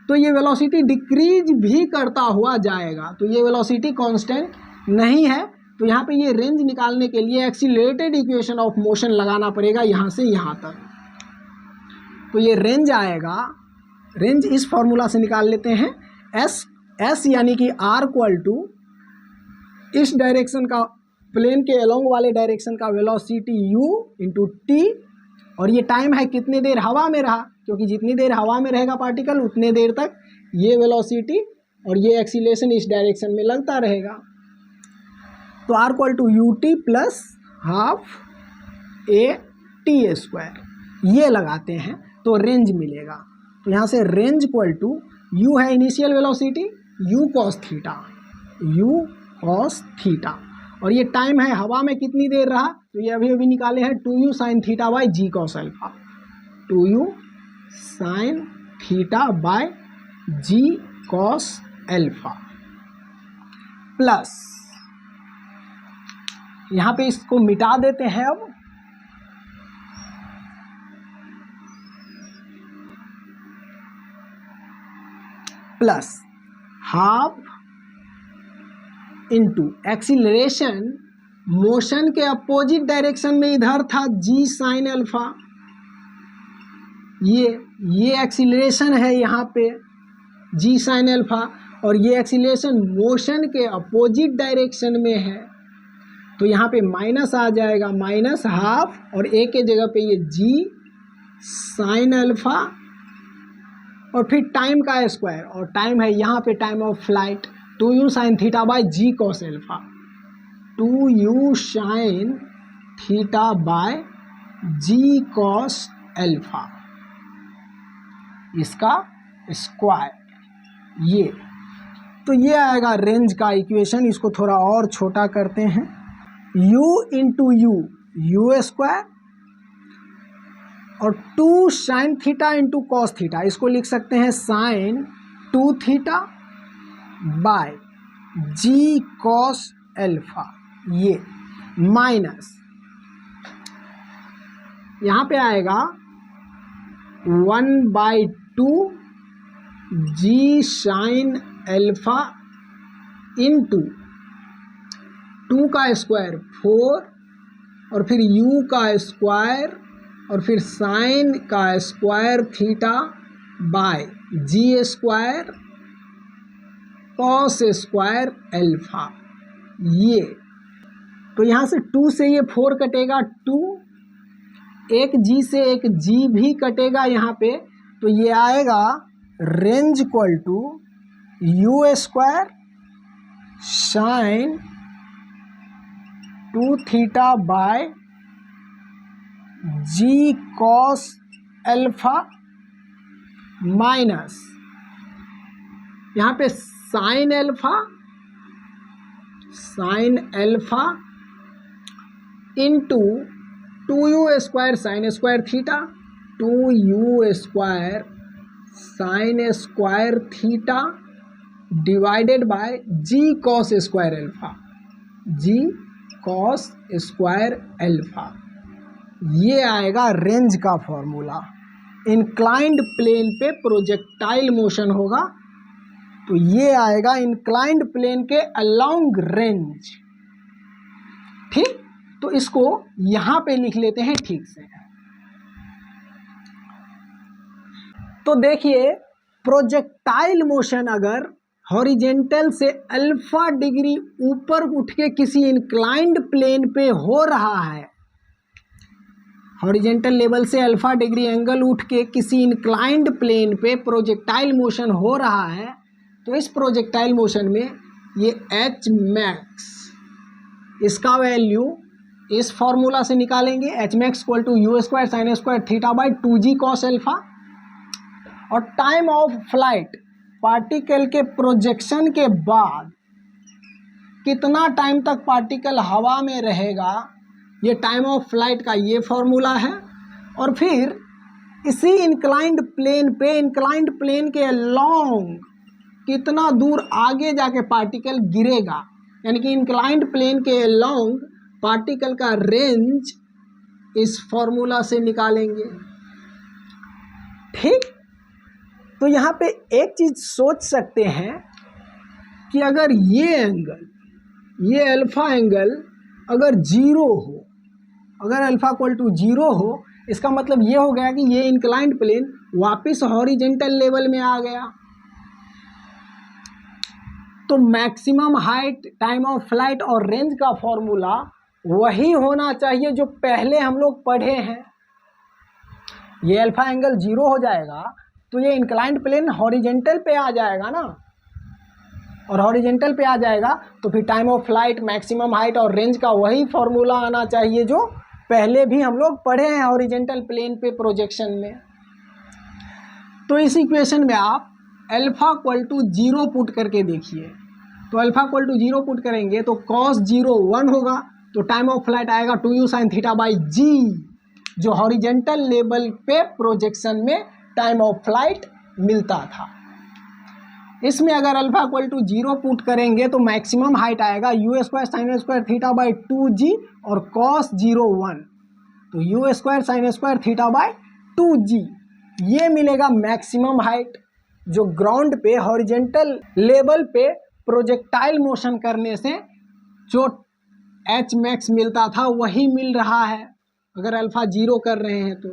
तो ये वेलोसिटी डिक्रीज भी करता हुआ जाएगा, तो ये वेलोसिटी कांस्टेंट नहीं है। तो यहाँ पे ये रेंज निकालने के लिए एक्सीलरेटेड इक्वेशन ऑफ मोशन लगाना पड़ेगा यहाँ से यहाँ तक। तो ये रेंज आएगा, रेंज इस फॉर्मूला से निकाल लेते हैं, एस यानी कि r इक्वल टू इस डायरेक्शन का, प्लेन के अलोंग वाले डायरेक्शन का वेलोसिटी u इंटू टी, और ये टाइम है कितने देर हवा में रहा, क्योंकि जितनी देर हवा में रहेगा पार्टिकल उतने देर तक ये वेलोसिटी और ये एक्सीलरेशन इस डायरेक्शन में लगता रहेगा। तो r equal to u t plus half a t square, ये लगाते हैं तो रेंज मिलेगा। तो यहाँ से रेंज इक्वल टू u है initial velocity, u cos theta, और ये टाइम है हवा में कितनी देर रहा, तो ये अभी निकाले हैं 2u sine theta by g cos alpha, 2u sine theta by g cos alpha, plus यहाँ पे इसको मिटा देते हैं अब, plus half into acceleration motion के अपोजिट डायरेक्शन में इधर था जी साइन अल्फा, ये एक्सीलरेशन है यहाँ पे जी साइन अल्फा, और ये एक्सीलरेशन मोशन के अपोजिट डायरेक्शन में है, तो यहाँ पे माइनस आ जाएगा, माइनस हाफ, और ए के जगह पे ये जी साइन अल्फा और फिर टाइम का स्क्वायर, और टाइम है यहाँ पे time of flight 2u sine theta by g cos alpha, 2u sine theta by g cos alpha, इसका स्क्वायर। ये तो ये आएगा रेंज का इक्वेशन। इसको थोड़ा और छोटा करते हैं, u इंटू यू स्क्वायर और 2 sine theta into cos theta, इसको लिख सकते हैं sine 2 theta by g cos alpha, ये माइनस यहाँ पे आएगा 1/2 जी साइन एल्फा इंटू 2 का स्क्वायर 4 और फिर u का स्क्वायर और फिर साइन का square theta by g square cos square alpha, ये तो यहाँ से 2 से ये 4 कटेगा, 2 एक जी से एक जी भी कटेगा यहाँ पे, तो ये आएगा range equal to u square sine 2 theta by g cos alpha minus यहाँ पे sine alpha into 2u square sine square theta 2u square sine square theta divided by g cos square alpha, g cos square alpha. ये आएगा रेंज का फॉर्मूला। इंक्लाइंड प्लेन पे प्रोजेक्टाइल मोशन होगा तो ये आएगा इंक्लाइंड प्लेन के अलोंग रेंज। ठीक, तो इसको यहां पे लिख लेते हैं ठीक से। तो देखिए प्रोजेक्टाइल मोशन अगर हॉरिजेंटल से अल्फा डिग्री ऊपर उठ के किसी इंक्लाइंड प्लेन पे हो रहा है, हॉरिजेंटल लेवल से अल्फा डिग्री एंगल उठ के किसी इंक्लाइंड प्लेन पे प्रोजेक्टाइल मोशन हो रहा है, तो इस प्रोजेक्टाइल मोशन में ये एच मैक्स, इसका वैल्यू इस फॉर्मूला से निकालेंगे, h max equal to u square sine square theta by 2g cos alpha. और टाइम ऑफ फ्लाइट पार्टिकल के प्रोजेक्शन के बाद कितना टाइम तक पार्टिकल हवा में रहेगा, ये टाइम ऑफ फ्लाइट का ये फॉर्मूला है। और फिर इसी इंक्लाइंड प्लेन के लॉन्ग कितना दूर आगे जाके पार्टिकल गिरेगा, यानी कि इंक्लाइंड प्लेन के लॉन्ग पार्टिकल का रेंज इस फॉर्मूला से निकालेंगे। ठीक, तो यहाँ पे एक चीज़ सोच सकते हैं कि अगर ये एंगल, ये अल्फा एंगल अगर जीरो हो, अगर अल्फा इक्वल टू जीरो हो, इसका मतलब ये हो गया कि ये इंक्लाइंड प्लेन वापस हॉरिजेंटल लेवल में आ गया। तो maximum height, time of flight और रेंज का फॉर्मूला वही होना चाहिए जो पहले हम लोग पढ़े हैं। ये अल्फा एंगल जीरो हो जाएगा तो ये इंक्लाइंड प्लेन हॉरिजेंटल पे आ जाएगा ना, और हॉरिजेंटल पे आ जाएगा तो फिर time of flight, maximum height और रेंज का वही फॉर्मूला आना चाहिए जो पहले भी हम लोग पढ़े हैं हॉरिजेंटल प्लेन पे प्रोजेक्शन में। तो इस इक्वेशन में आप alpha equal to zero put करके देखिए। तो alpha equal to zero put करेंगे तो कॉस जीरो 1 होगा, तो टाइम ऑफ फ्लाइट आएगा 2u sine theta by g, जो हॉरिजेंटल लेवल पे प्रोजेक्शन में टाइम ऑफ फ्लाइट मिलता था। इसमें अगर alpha equal to zero put करेंगे तो मैक्सिमम हाइट आएगा u square sine square theta by 2g और कॉस जीरो 1, तो u square sine square theta by 2g, ये मिलेगा मैक्सिमम हाइट जो ग्राउंड पे हॉरिजेंटल लेवल पे प्रोजेक्टाइल मोशन करने से जो एच मैक्स मिलता था वही मिल रहा है अगर अल्फा जीरो कर रहे हैं तो।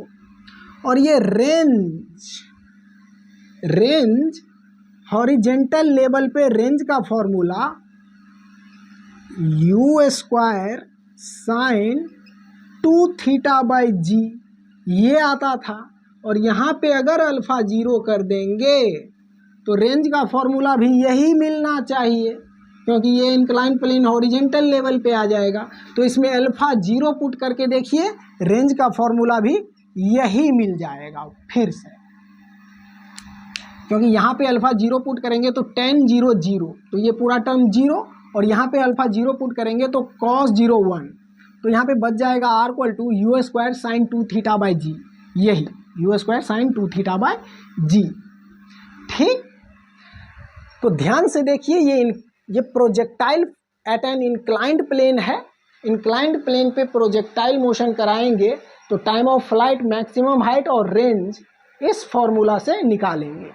और ये रेंज हॉरिजेंटल लेवल पे रेंज का formula u square sine 2 theta by g ये आता था। और यहाँ पे अगर अल्फा जीरो कर देंगे तो रेंज का फॉर्मूला भी यही मिलना चाहिए, क्योंकि ये इंक्लाइन प्लेन हॉरिजेंटल लेवल पे आ जाएगा। तो इसमें अल्फा जीरो पुट करके देखिए, रेंज का फॉर्मूला भी यही मिल जाएगा फिर से, क्योंकि यहाँ पे अल्फा जीरो पुट करेंगे तो tan 0 0, तो ये पूरा टर्म जीरो, और यहाँ पे अल्फा जीरो पुट करेंगे तो cos 0 1, तो यहाँ पे बच जाएगा r equal to u square sine 2 theta by g, यही u square sine 2 theta by g. ठीक, तो ध्यान से देखिए, ये projectile at an inclined plane है। इंक्लाइंड प्लेन पे प्रोजेक्टाइल मोशन कराएंगे तो time of flight, maximum height और रेंज इस फॉर्मूला से निकालेंगे।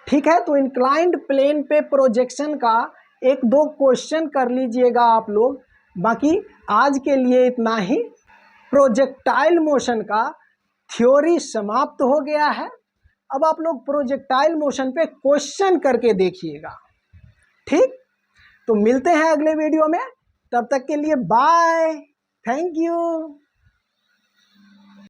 ठीक है, तो इंक्लाइंड प्लेन पे प्रोजेक्शन का 1-2 क्वेश्चन कर लीजिएगा आप लोग। बाकी आज के लिए इतना ही। प्रोजेक्टाइल मोशन का थ्योरी समाप्त हो गया है। अब आप लोग प्रोजेक्टाइल मोशन पे क्वेश्चन करके देखिएगा। ठीक, तो मिलते हैं अगले वीडियो में, तब तक के लिए बाय, थैंक यू।